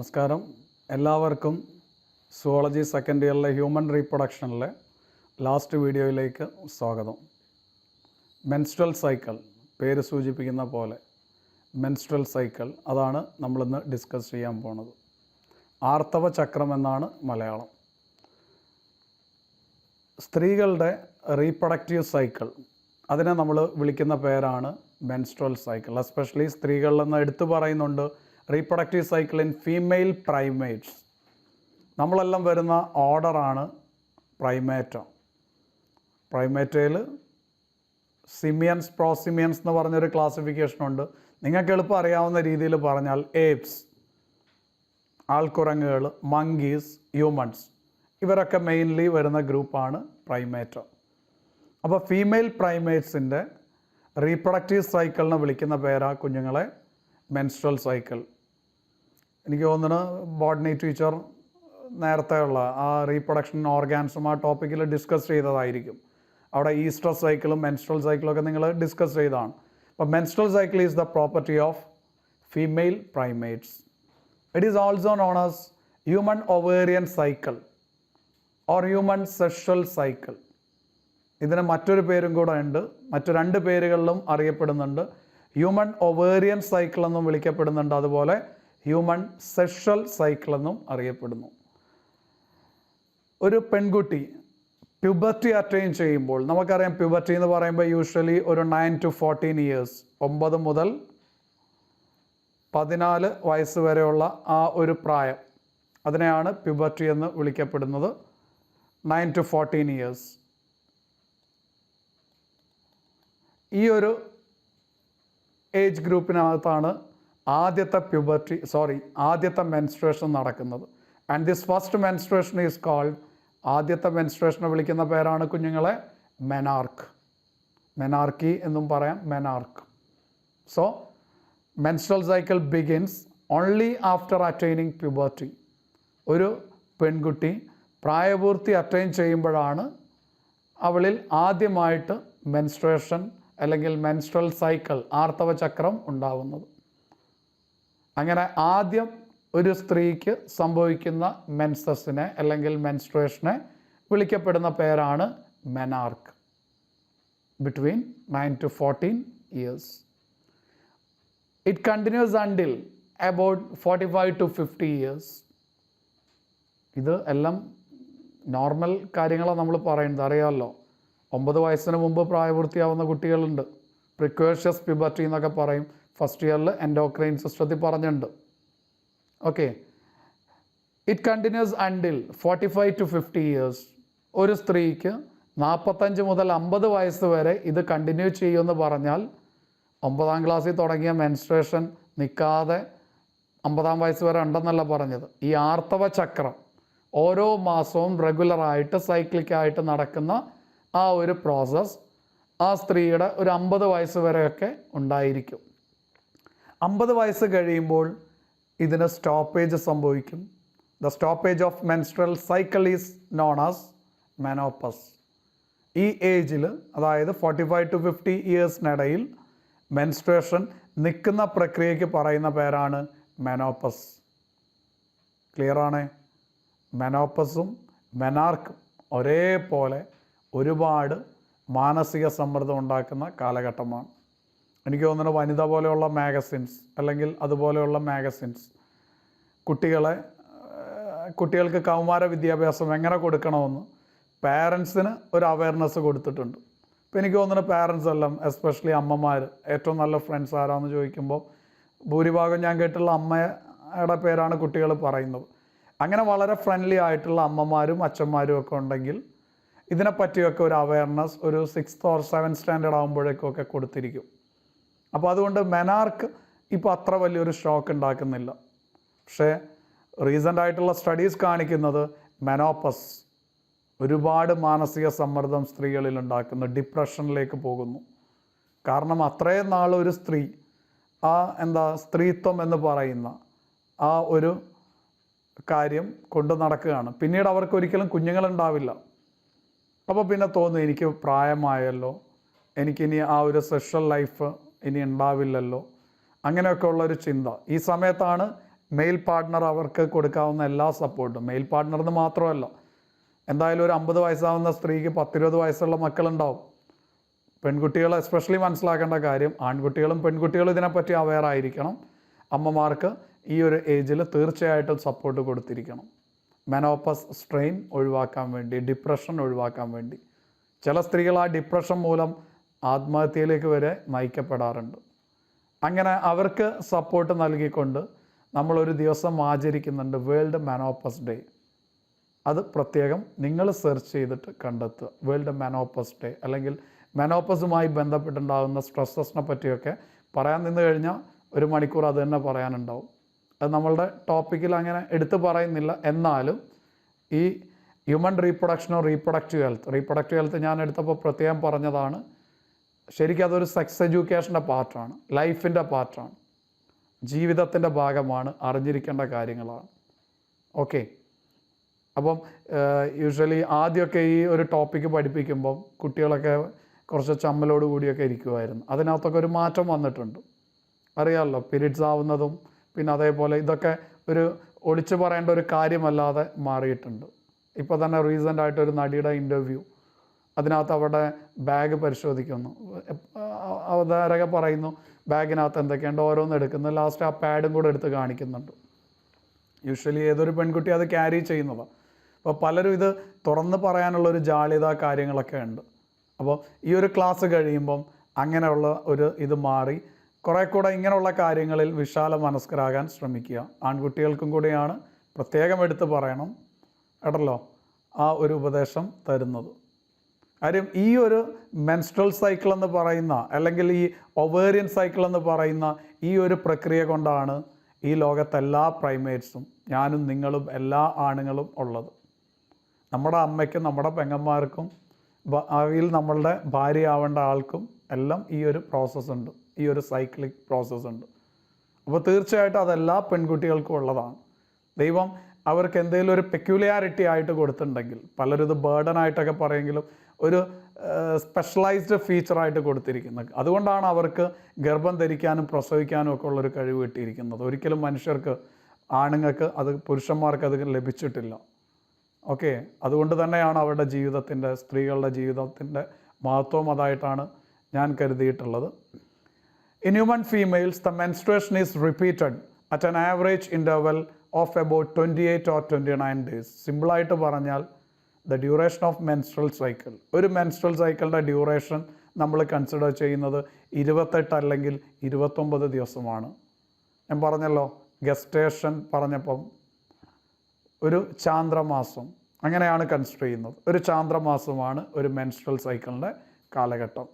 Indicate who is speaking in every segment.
Speaker 1: നമസ്കാരം. എല്ലാവർക്കും zoology second ഇയറിലെ human റീപ്രൊഡക്ഷനിലെ last വീഡിയോയിലേക്ക് സ്വാഗതം. മെൻസ്ട്രൽ സൈക്കിൾ, പേര് സൂചിപ്പിക്കുന്ന പോലെ മെൻസ്ട്രൽ സൈക്കിൾ, അതാണ് നമ്മളിന്ന് ഡിസ്കസ് ചെയ്യാൻ പോണത്. ആർത്തവ ചക്രം എന്നാണ് മലയാളം. സ്ത്രീകളുടെ റീപ്രൊഡക്റ്റീവ് സൈക്കിൾ, അതിനെ നമ്മൾ വിളിക്കുന്ന പേരാണ് മെൻസ്ട്രൽ സൈക്കിൾ. എസ്പെഷ്യലി സ്ത്രീകളിലെന്ന് എടുത്തു പറയുന്നുണ്ട് reproductive cycle in female primates. നമ്മളെല്ലാം വരുന്ന ഓർഡറാണ് പ്രൈമേറ്റ. പ്രൈമേറ്റയിൽ സിമിയൻസ്, പ്രോസിമിയൻസ് എന്ന് പറഞ്ഞൊരു ക്ലാസിഫിക്കേഷനുണ്ട്. നിങ്ങൾക്ക് എളുപ്പം അറിയാവുന്ന രീതിയിൽ പറഞ്ഞാൽ ഏപ്സ്, ആൾക്കുരങ്ങുകൾ, മങ്കീസ്, ഹ്യൂമൻസ്, ഇവരൊക്കെ മെയിൻലി വരുന്ന ഗ്രൂപ്പാണ് പ്രൈമേറ്റ. അപ്പോൾ ഫീമെയിൽ പ്രൈമേറ്റ്സിൻ്റെ റീപ്രൊഡക്റ്റീവ് സൈക്കിളിനെ വിളിക്കുന്ന പേരാ കുഞ്ഞുങ്ങളെ മെൻസ്ട്രൽ സൈക്കിൾ. എനിക്ക് തോന്നുന്നു ബോട്ടണി ടീച്ചർ നേരത്തെയുള്ള ആ റീപ്രൊഡക്ഷൻ ഓർഗാൻസും ആ ടോപ്പിക്കിൽ ഡിസ്കസ് ചെയ്തതായിരിക്കും. അവിടെ ഈസ്റ്റർ സൈക്കിളും മെൻസ്ട്രൽ സൈക്കിളൊക്കെ നിങ്ങൾ ഡിസ്കസ് ചെയ്തതാണ്. അപ്പോൾ menstrual cycle is the property of female primates. It is also known as human ovarian cycle or human sexual cycle. ഇതിന് മറ്റൊരു പേരും കൂടെ ഉണ്ട്, മറ്റു രണ്ട് പേരുകളിലും അറിയപ്പെടുന്നുണ്ട്. ഹ്യൂമൻ ഒവേറിയൻ സൈക്കിൾ എന്നും വിളിക്കപ്പെടുന്നുണ്ട്, അതുപോലെ ഹ്യൂമൻ സെക്ഷൽ സൈക്കിൾ എന്നും അറിയപ്പെടുന്നു. ഒരു പെൺകുട്ടി പ്യൂബർട്ടി അറ്റൈൻ ചെയ്യുമ്പോൾ, നമുക്കറിയാം പ്യൂബർട്ടി എന്ന് പറയുമ്പോൾ യൂഷ്വലി ഒരു 9 to 14 ഇയേഴ്സ്, 9 മുതൽ 14 വയസ്സ് വരെയുള്ള ആ ഒരു പ്രായം, അതിനെയാണ് പ്യൂബർട്ടി എന്ന് വിളിക്കപ്പെടുന്നത്. 9 to 14 ഇയേഴ്സ്. ഈ ഒരു ഏജ് ഗ്രൂപ്പിനകത്താണ് ആദ്യത്തെ മെൻസ്ട്രേഷൻ നടക്കുന്നത്. And this first menstruation is called, ആദ്യത്തെ മെൻസ്ട്രേഷനെ വിളിക്കുന്ന പേരാണ് കുഞ്ഞുങ്ങളെ മെനാർക്ക്. മെനാർക്കി എന്നും പറയാം, menarche. So menstrual cycle begins only after attaining puberty. ഒരു പെൺകുട്ടി പ്രായപൂർത്തി അറ്റൈൻ ചെയ്യുമ്പോഴാണ് അവളിൽ ആദ്യമായിട്ട് മെൻസ്ട്രേഷൻ അല്ലെങ്കിൽ മെൻസ്ട്രൽ സൈക്കിൾ, ആർത്തവ ചക്രം ഉണ്ടാവുന്നത്. അങ്ങനെ ആദ്യം ഒരു സ്ത്രീക്ക് സംഭവിക്കുന്ന മെൻസസിനെ അല്ലെങ്കിൽ മെൻസ്ട്രേഷനെ വിളിക്കപ്പെടുന്ന പേരാണ് menarche. Between 9 to 14 years. It continues until about 45 to 50 years. ഇത് എല്ലാം നോർമൽ കാര്യങ്ങളാണ് നമ്മൾ പറയുന്നത്, അറിയാമല്ലോ. 9 വയസ്സിന് മുമ്പ് പ്രായപൂർത്തിയാവുന്ന കുട്ടികളുണ്ട്. പ്രിക്വേഷ്യസ് പ്യൂബർട്ടി എന്നൊക്കെ പറയും. ഫസ്റ്റ് ഇയറിൽ എൻഡോക്രൈൻ സിസ്റ്റത്തിൽ പറഞ്ഞിട്ടുണ്ട്. Okay. It continues until 45 to 50 years. ഒരു സ്ത്രീക്ക് 45 മുതൽ 50 വയസ്സ് വരെ ഇത് കണ്ടിന്യൂ ചെയ്യുമെന്ന് പറഞ്ഞാൽ 9ാം ക്ലാസ്സിൽ തുടങ്ങിയ മെൻസ്ട്രേഷൻ നിൽക്കാതെ 50ാം വയസ്സ് വരെ ഉണ്ടെന്നല്ല പറഞ്ഞത്. ഈ ആർത്തവ ചക്രം ഓരോ മാസവും റെഗുലറായിട്ട് സൈക്ലിക്കായിട്ട് നടക്കുന്ന ആ ഒരു പ്രോസസ്സ് ആ സ്ത്രീയുടെ ഒരു 50 വയസ്സ് വരെയൊക്കെ ഉണ്ടായിരിക്കും. 50 വയസ്സ് കഴിയുമ്പോൾ ഇതിന് സ്റ്റോപ്പേജ് സംഭവിക്കും. The stoppage of menstrual cycle is known as menopause. ഈ ഏജിൽ, അതായത് 45 to 50 ഇയേഴ്സിനിടയിൽ മെൻസ്ട്രേഷൻ നിൽക്കുന്ന പ്രക്രിയയ്ക്ക് പറയുന്ന പേരാണ് മെനോപ്പസ്. ക്ലിയറാണ്? മെനോപ്പസും മെനാർക്കും ഒരേപോലെ ഒരുപാട് മാനസിക സമ്മർദ്ദം ഉണ്ടാക്കുന്ന കാലഘട്ടമാണ്. എനിക്ക് തോന്നുന്നു വനിത പോലെയുള്ള മാഗസിൻസ് അല്ലെങ്കിൽ അതുപോലെയുള്ള മാഗസിൻസ് കുട്ടികൾക്ക് കൗമാര വിദ്യാഭ്യാസം എങ്ങനെ കൊടുക്കണമെന്ന് പാരൻസിന് ഒരു അവയർനെസ് കൊടുത്തിട്ടുണ്ട്. ഇപ്പോൾ എനിക്ക് തോന്നുന്നു പാരൻസ് എല്ലാം, എസ്പെഷ്യലി അമ്മമാർ, ഏറ്റവും നല്ല ഫ്രണ്ട്സ് ആരാന്ന് ചോദിക്കുമ്പോൾ ഭൂരിഭാഗം ഞാൻ കേട്ടുള്ള അമ്മയുടെ പേരാണ് കുട്ടികൾ പറയുന്നത്. അങ്ങനെ വളരെ ഫ്രണ്ട്ലി ആയിട്ടുള്ള അമ്മമാരും അച്ഛന്മാരും ഒക്കെ ഉണ്ടെങ്കിൽ ഇതിനെപ്പറ്റിയൊക്കെ ഒരു അവയർനെസ് ഒരു 6th or 7th സ്റ്റാൻഡേർഡ് ആകുമ്പോഴേക്കൊക്കെ കൊടുത്തിരിക്കും. അപ്പോൾ അതുകൊണ്ട് മെനാർക്ക് ഇപ്പോൾ അത്ര വലിയൊരു ഷോക്ക് ഉണ്ടാക്കുന്നില്ല. പക്ഷേ റീസെൻ്റ് ആയിട്ടുള്ള സ്റ്റഡീസ് കാണിക്കുന്നത് മെനോപ്പസ് ഒരുപാട് മാനസിക സമ്മർദ്ദം സ്ത്രീകളിൽ ഉണ്ടാക്കുന്നു, ഡിപ്രഷനിലേക്ക് പോകുന്നു. കാരണം അത്രയും നാൾ ഒരു സ്ത്രീ സ്ത്രീത്വം എന്ന് പറയുന്ന ആ ഒരു കാര്യം കൊണ്ട് നടക്കുകയാണ്. പിന്നീട് അവർക്ക് ഒരിക്കലും കുഞ്ഞുങ്ങളുണ്ടാവില്ല. അപ്പോൾ പിന്നെ തോന്നുന്നു എനിക്ക് പ്രായമായല്ലോ, എനിക്കിനി ആ ഒരു സെക്ഷൽ ലൈഫ് ഇനി ഉണ്ടാവില്ലല്ലോ, അങ്ങനെയൊക്കെ ഉള്ളൊരു ചിന്ത. ഈ സമയത്താണ് മെയിൽ പാർട്ട്ണർ അവർക്ക് കൊടുക്കാവുന്ന എല്ലാ സപ്പോർട്ടും, മെയിൽ പാർട്ട്ണറിന് മാത്രമല്ല, എന്തായാലും ഒരു 50 വയസ്സാവുന്ന സ്ത്രീക്ക് 10-20 വയസ്സുള്ള മക്കളുണ്ടാവും. പെൺകുട്ടികൾ എസ്പെഷ്യലി മനസ്സിലാക്കേണ്ട കാര്യം, ആൺകുട്ടികളും പെൺകുട്ടികളും ഇതിനെപ്പറ്റി അവെയർ ആയിരിക്കണം. അമ്മമാർക്ക് ഈ ഒരു ഏജിൽ തീർച്ചയായിട്ടും സപ്പോർട്ട് കൊടുത്തിരിക്കണം. മെനോപ്പസ് സ്ട്രെയിൻ ഒഴിവാക്കാൻ വേണ്ടി, ഡിപ്രഷൻ ഒഴിവാക്കാൻ വേണ്ടി. ചില സ്ത്രീകൾ ആ ഡിപ്രഷൻ മൂലം ആത്മഹത്യയിലേക്ക് വരെ നയിക്കപ്പെടാറുണ്ട്. അങ്ങനെ അവർക്ക് സപ്പോർട്ട് നൽകിക്കൊണ്ട് നമ്മളൊരു ദിവസം ആചരിക്കുന്നുണ്ട്, വേൾഡ് മെനോപ്പസ് ഡേ. അത് പ്രത്യേകം നിങ്ങൾ സെർച്ച് ചെയ്തിട്ട് കണ്ടെത്തുക. വേൾഡ് മെനോപ്പസ് ഡേ, അല്ലെങ്കിൽ മെനോപ്പസുമായി ബന്ധപ്പെട്ടുണ്ടാകുന്ന സ്ട്രെസ്സസിനെ പറ്റിയൊക്കെ പറയാൻ നിന്ന് കഴിഞ്ഞാൽ 1 മണിക്കൂർ അത് തന്നെ പറയാനുണ്ടാവും. അത് നമ്മളുടെ ടോപ്പിക്കിൽ അങ്ങനെ എടുത്തു പറയുന്നില്ല. എന്നാലും ഈ ഹ്യൂമൻ റീപ്രൊഡക്ഷനോ റീപ്രൊഡക്റ്റീവ് ഹെൽത്ത് ഞാൻ എടുത്തപ്പോൾ പ്രത്യേകം പറഞ്ഞതാണ്. ശരിക്കും അതൊരു സെക്സ് എഡ്യൂക്കേഷൻ്റെ പാർട്ടാണ്, ലൈഫിൻ്റെ പാർട്ടാണ്, ജീവിതത്തിൻ്റെ ഭാഗമാണ്, അറിഞ്ഞിരിക്കേണ്ട കാര്യങ്ങളാണ്. ഓക്കെ, അപ്പം യൂഷ്വലി ആദ്യമൊക്കെ ഈ ഒരു ടോപ്പിക്ക് പഠിപ്പിക്കുമ്പം കുട്ടികളൊക്കെ കുറച്ച് ചമ്മലോട് കൂടിയൊക്കെ ഇരിക്കുമായിരുന്നു. അതിനകത്തൊക്കെ ഒരു മാറ്റം വന്നിട്ടുണ്ട്. അറിയാമല്ലോ, പീരീഡ്സ് ആവുന്നതും പിന്നെ അതേപോലെ ഇതൊക്കെ ഒരു ഒളിച്ചു പറയേണ്ട ഒരു കാര്യമല്ലാതെ മാറിയിട്ടുണ്ട്. ഇപ്പോൾ തന്നെ റീസെൻ്റായിട്ടൊരു നടിയുടെ ഇൻ്റർവ്യൂ, അതിനകത്ത് അവിടെ ബാഗ് പരിശോധിക്കുന്നു, അവതാരക പറയുന്നു ബാഗിനകത്ത് എന്തൊക്കെയുണ്ട്, ഓരോന്ന് എടുക്കുന്നു, ലാസ്റ്റ് ആ പാഡും കൂടെ എടുത്ത് കാണിക്കുന്നുണ്ട്. യൂഷ്വലി ഏതൊരു പെൺകുട്ടി അത് ക്യാരി ചെയ്യുന്നതാണ്. അപ്പോൾ പലരും ഇത് തുറന്ന് പറയാനുള്ളൊരു ജാള്യത കാര്യങ്ങളൊക്കെ ഉണ്ട്. അപ്പോൾ ഈ ഒരു ക്ലാസ് കഴിയുമ്പം അങ്ങനെയുള്ള ഒരു ഇത് മാറി കുറേ കൂടെ ഇങ്ങനെയുള്ള കാര്യങ്ങളിൽ വിശാല മനസ്കരാകാൻ ശ്രമിക്കുക. ആൺകുട്ടികൾക്കും കൂടിയാണ് പ്രത്യേകം എടുത്ത് പറയണം കേട്ടല്ലോ ആ ഒരു ഉപദേശം തരുന്നത്. കാര്യം ഈ ഒരു മെൻസ്ട്രൽ സൈക്കിൾ എന്ന് പറയുന്ന, അല്ലെങ്കിൽ ഈ ഒവേറിയൻ സൈക്കിൾ എന്ന് പറയുന്ന ഈ ഒരു പ്രക്രിയ കൊണ്ടാണ് ഈ ലോകത്തെല്ലാ പ്രൈമേറ്റ്സും, ഞാനും നിങ്ങളും എല്ലാ ആണുങ്ങളും ഉള്ളത്. നമ്മുടെ അമ്മയ്ക്കും നമ്മുടെ പെങ്ങന്മാർക്കും ഭാവിയിൽ നമ്മളുടെ ഭാര്യയാവേണ്ട ആൾക്കും എല്ലാം ഈ ഒരു പ്രോസസ്സുണ്ട്, ഈ ഒരു സൈക്ലിക് പ്രോസസ്സുണ്ട്. അപ്പോൾ തീർച്ചയായിട്ടും അതെല്ലാ പെൺകുട്ടികൾക്കും ഉള്ളതാണ്. ദൈവം അവർക്ക് എന്തെങ്കിലും ഒരു പെക്യുലാരിറ്റി ആയിട്ട് കൊടുത്തിട്ടുണ്ടെങ്കിൽ, പലരും ഇത് ബേർഡനായിട്ടൊക്കെ പറയുമെങ്കിലും ഒരു സ്പെഷ്യലൈസ്ഡ് ഫീച്ചറായിട്ട് കൊടുത്തിരിക്കുന്നത്. അതുകൊണ്ടാണ് അവർക്ക് ഗർഭം ധരിക്കാനും പ്രസവിക്കാനും ഒക്കെ ഉള്ളൊരു കഴിവ് കിട്ടിയിരിക്കുന്നത്. ഒരിക്കലും മനുഷ്യർക്ക്, ആണുങ്ങൾക്ക് അത്, പുരുഷന്മാർക്ക് അത് ലഭിച്ചിട്ടില്ല. ഓക്കെ, അതുകൊണ്ട് തന്നെയാണ് അവരുടെ ജീവിതത്തിൻ്റെ, സ്ത്രീകളുടെ ജീവിതത്തിൻ്റെ മഹത്വം അതായിട്ടാണ് ഞാൻ കരുതിയിട്ടുള്ളത്. In human females the menstruation is repeated at an average interval of about 28 or 29 days. സിമ്പിളായിട്ട് പറഞ്ഞാൽ the duration of menstrual cycle, ഒരു മെൻസ്ട്രൽ സൈക്കിളിൻ്റെ ഡ്യൂറേഷൻ നമ്മൾ കൺസിഡർ ചെയ്യുന്നത് 28 അല്ലെങ്കിൽ 29 ദിവസമാണ്. ഞാൻ പറഞ്ഞല്ലോ, ഗസ്റ്റേഷൻ പറഞ്ഞപ്പം ഒരു ചാന്ദ്രമാസം, അങ്ങനെയാണ് കൺസിഡർ ചെയ്യുന്നത്. ഒരു ചാന്ദ്രമാസമാണ് ഒരു മെൻസ്ട്രൽ സൈക്കിളിൻ്റെ കാലഘട്ടം.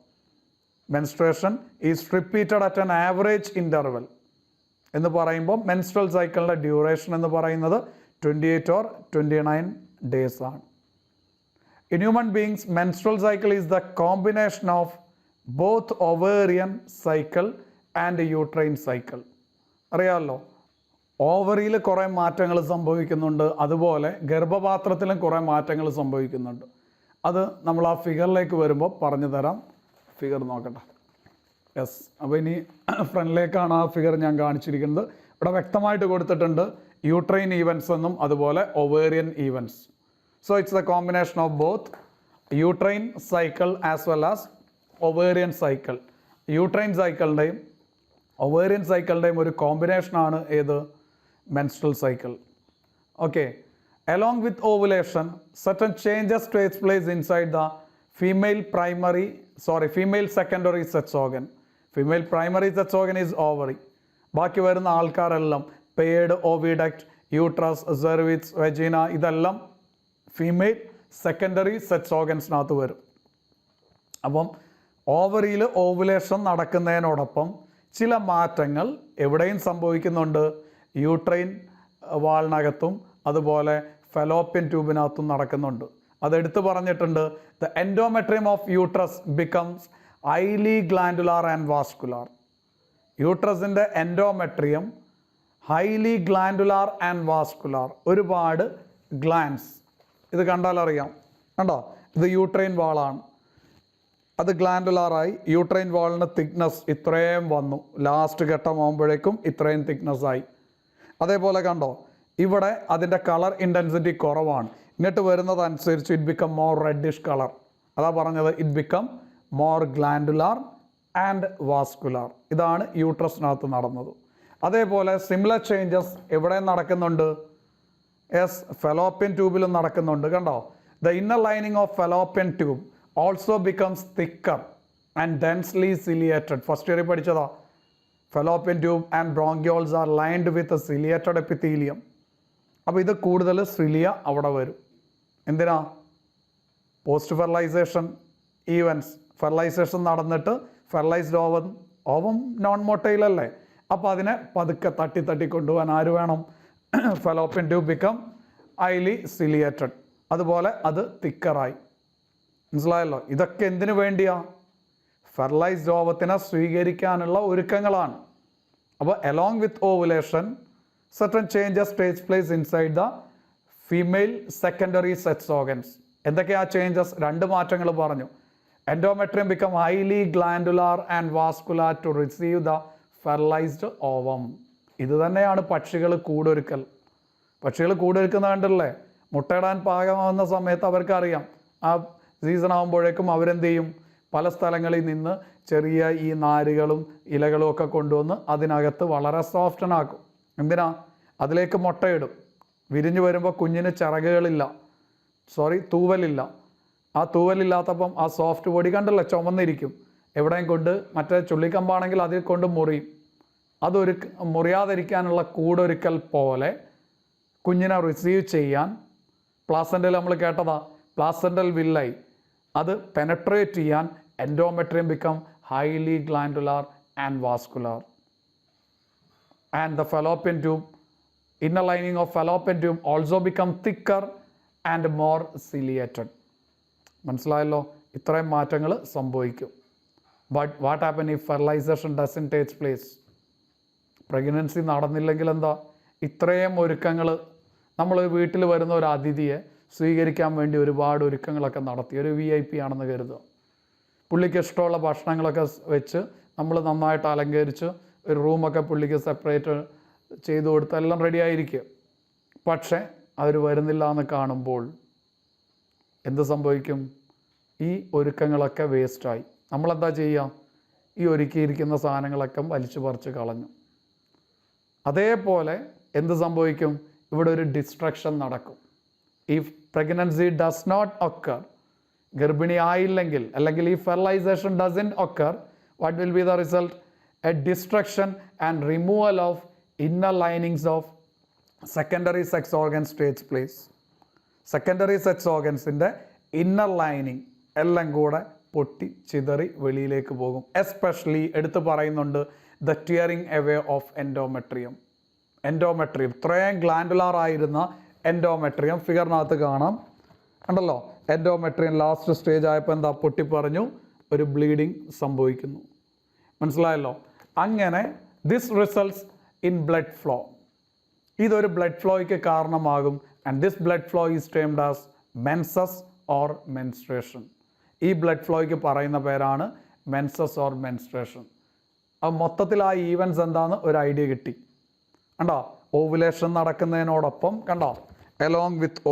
Speaker 1: Menstruation is repeated at an average interval എന്ന് പറയുമ്പോൾ മെൻസ്ട്രൽ സൈക്കിളിൻ്റെ ഡ്യൂറേഷൻ എന്ന് പറയുന്നത് 28 or 29 days ആണ്. In human beings, menstrual cycle is the combination of both ovarian cycle and uterine cycle. അറിയാമല്ലോ, ഓവറിയിൽ കുറേ മാറ്റങ്ങൾ സംഭവിക്കുന്നുണ്ട്, അതുപോലെ ഗർഭപാത്രത്തിലും കുറേ മാറ്റങ്ങൾ സംഭവിക്കുന്നുണ്ട്. അത് നമ്മൾ ആ ഫിഗറിലേക്ക് വരുമ്പോൾ പറഞ്ഞു തരാം. ഫിഗർ നോക്കട്ടെ. യെസ്, അപ്പോൾ ഇനി ഫ്രണ്ടിലേക്കാണ് ആ ഫിഗർ ഞാൻ കാണിച്ചിരിക്കുന്നത്. ഇവിടെ വ്യക്തമായിട്ട് കൊടുത്തിട്ടുണ്ട് യൂട്രൈൻ ഈവൻസ് എന്നും അതുപോലെ ovarian events. So it's the combination of both uterine cycle as well as ovarian cycle. Uterine cycleൻ്റെയും ovarian cycleൻ്റെയും ഒരു കോമ്പിനേഷനാണ് ഏത്, menstrual cycle. Okay, along with ovulation, certain changes takes place inside the female secondary sex organ. Female primary sex organ is ovary. ബാക്കി വരുന്ന ആൾക്കാരെല്ലാം പേഡ്, oviduct, uterus, cervix, വെജീന, ഇതെല്ലാം female secondary sex ഓർഗൻസിനകത്ത് വരും. അപ്പം ഓവറിയിൽ ovulation നടക്കുന്നതിനോടൊപ്പം ചില മാറ്റങ്ങൾ എവിടെയും സംഭവിക്കുന്നുണ്ട്. യൂട്രൈൻ വാളിനകത്തും അതുപോലെ ഫെലോപ്യൻ ട്യൂബിനകത്തും നടക്കുന്നുണ്ട്. അതെടുത്ത് പറഞ്ഞിട്ടുണ്ട്. The endometrium of uterus becomes highly glandular and vascular. യൂട്രസിൻ്റെ endometrium highly glandular and vascular, ഒരുപാട് ഗ്ലാൻസ്. ഇത് കണ്ടാൽ അറിയാം, കണ്ടോ, ഇത് യൂട്രൈൻ വാളാണ്. അത് ഗ്ലാൻഡുലാറായി യൂട്രൈൻ വാളിന് തിക്നെസ് ഇത്രയും വന്നു, ലാസ്റ്റ് ഘട്ടമാകുമ്പോഴേക്കും ഇത്രയും തിക്നെസ്സായി. അതേപോലെ കണ്ടോ ഇവിടെ അതിൻ്റെ കളർ ഇൻറ്റൻസിറ്റി കുറവാണ്. ഇങ്ങോട്ട് വരുന്നതനുസരിച്ച് it become more reddish colour. അതാ പറഞ്ഞത് it become more glandular and vascular. ഇതാണ് യൂട്രസിനകത്ത് നടന്നത്. അതേപോലെ സിമിലർ ചേഞ്ചസ് എവിടെ നടക്കുന്നുണ്ട്? യെസ്, ഫെലോപ്പിയൻ ട്യൂബിലും നടക്കുന്നുണ്ട്. കണ്ടോ the inner lining of fallopian tube also becomes thicker and densely ciliated. First ഇയറിൽ പഠിച്ചതാ. Fallopian tube and bronchioles are lined with ciliated epithelium. അപ്പോൾ ഇത് കൂടുതൽ സിലിയ അവിടെ വരും. എന്തിനാ? Post fertilisation events. ഫെർലൈസേഷൻ നടന്നിട്ട് ഫെർലൈസ്ഡ് ഓവം നോൺ മൊട്ടൈലല്ലേ. അപ്പോൾ അതിനെ പതുക്കെ തട്ടി കൊണ്ടുപോകാൻ ആര് വേണം? Fallopian tube become highly ciliated. അതുപോലെ അത് തിക്കറായി. മനസ്സിലായല്ലോ? ഇതൊക്കെ എന്തിനു വേണ്ടിയാ? ഫെർലൈസ്ഡ് ഓവത്തിനെ സ്വീകരിക്കാനുള്ള ഒരുക്കങ്ങളാണ്. അപ്പോൾ along with ovulation certain changes takes place inside the female secondary sex organs. എന്തൊക്കെയാ ചേഞ്ചസ്? രണ്ട് മാറ്റങ്ങൾ പറഞ്ഞു. Endometrium become highly glandular and vascular to receive the fertilised ovum. ഇത് തന്നെയാണ് പക്ഷികൾ കൂടൊരുക്കൽ. പക്ഷികൾ കൂടൊരുക്കുന്ന കണ്ടല്ലേ? മുട്ടയിടാൻ പാകമാവുന്ന സമയത്ത് അവർക്കറിയാം ആ സീസൺ ആകുമ്പോഴേക്കും അവരെന്ത് ചെയ്യും? പല സ്ഥലങ്ങളിൽ നിന്ന് ചെറിയ ഈ നാരുകളും ഇലകളും ഒക്കെ കൊണ്ടുവന്ന് അതിനകത്ത് വളരെ സോഫ്റ്റനാക്കും. എന്തിനാ? അതിലേക്ക് മുട്ടയിടും. വിരിഞ്ഞു വരുമ്പോൾ കുഞ്ഞിന് ചിറകുകളില്ല, തൂവലില്ല. ആ തൂവലില്ലാത്തപ്പം ആ സോഫ്റ്റ് ബോഡി കണ്ടല്ലോ ചുമന്നിരിക്കും. എവിടെയും കൊണ്ട് മറ്റേ ചുള്ളിക്കമ്പാണെങ്കിൽ അതിൽ കൊണ്ട് മുറിയും. അതൊരു മുറിയാതിരിക്കാനുള്ള കൂടൊരുക്കൽ പോലെ കുഞ്ഞിനെ റിസീവ് ചെയ്യാൻ പ്ലാസൻ്റൽ നമ്മൾ കേട്ടതാ, പ്ലാസൻ്റൽ വില്ലൈ അത് പെനട്രേറ്റ് ചെയ്യാൻ endometrium become highly glandular and vascular. And the fallopian tube, inner lining of fallopian tube also become thicker and more ciliated. മനസ്സിലായല്ലോ? ഇത്രയും മാറ്റങ്ങൾ സംഭവിക്കും. But what happen if fertilisation doesn't takes place? Pregnancy നടന്നില്ലെങ്കിൽ എന്താ? ഇത്രയും ഒരുക്കങ്ങൾ നമ്മൾ വീട്ടിൽ വരുന്ന ഒരു അതിഥിയെ സ്വീകരിക്കാൻ വേണ്ടി ഒരുപാട് ഒരുക്കങ്ങളൊക്കെ നടത്തി. ഒരു VIP ആണെന്ന് കരുതുക. പുള്ളിക്ക് ഇഷ്ടമുള്ള ഭക്ഷണങ്ങളൊക്കെ വെച്ച് നമ്മൾ നന്നായിട്ട് അലങ്കരിച്ച് ഒരു റൂമൊക്കെ പുള്ളിക്ക് സെപ്പറേറ്റ് ചെയ്തു കൊടുത്ത് എല്ലാം റെഡി ആയിരിക്കും. പക്ഷേ അവർ വരുന്നില്ല എന്ന് കാണുമ്പോൾ എന്ത് സംഭവിക്കും? ഈ ഒരുക്കങ്ങളൊക്കെ വേസ്റ്റായി. നമ്മളെന്താ ചെയ്യുക? ഈ ഒരുക്കിയിരിക്കുന്ന സാധനങ്ങളൊക്കെ വലിച്ചു പറിച്ച് കളഞ്ഞു. അതേപോലെ എന്ത് സംഭവിക്കും? ഇവിടെ ഒരു ഡിസ്ട്രക്ഷൻ നടക്കും. If pregnancy does not occur, ഗർഭിണി ആയില്ലെങ്കിൽ അല്ലെങ്കിൽ ഈ fertilisation doesn't occur, what will be the result? A destruction and removal of inner linings of secondary sex organs takes place. Secondary sex organs in the inner lining എല്ലാം കൂടെ പൊട്ടി ചിതറി വെളിയിലേക്ക് പോകും. എസ്പെഷ്യലി എടുത്തു പറയുന്നുണ്ട് the tearing away of endometrium. ഇത്രയും glandular ആയിരുന്ന എൻഡോമെട്രിയം ഫിഗറിനകത്ത് കാണാം. കണ്ടല്ലോ? എൻഡോമെട്രിയം ലാസ്റ്റ് സ്റ്റേജ് ആയപ്പോൾ എന്താ? പൊട്ടിപ്പറഞ്ഞു, ഒരു ബ്ലീഡിങ് സംഭവിക്കുന്നു. മനസ്സിലായല്ലോ? അങ്ങനെ this results in blood flow. ഇതൊരു ബ്ലഡ് ഫ്ലോയ്ക്ക് കാരണമാകും. And this blood flow is termed as menses or menstruation. ഈ ബ്ലഡ് ഫ്ലോയ്ക്ക് പറയുന്ന പേരാണ് മെൻസസ് ഓർ മെൻസ്ട്രേഷൻ. അപ്പോൾ മൊത്തത്തിൽ ആ ഈവൻസ് എന്താണെന്ന് ഒരു ഐഡിയ കിട്ടി. കണ്ടോ? ഓവുലേഷൻ നടക്കുന്നതിനോടൊപ്പം കണ്ടോ എലോങ് വിത്ത്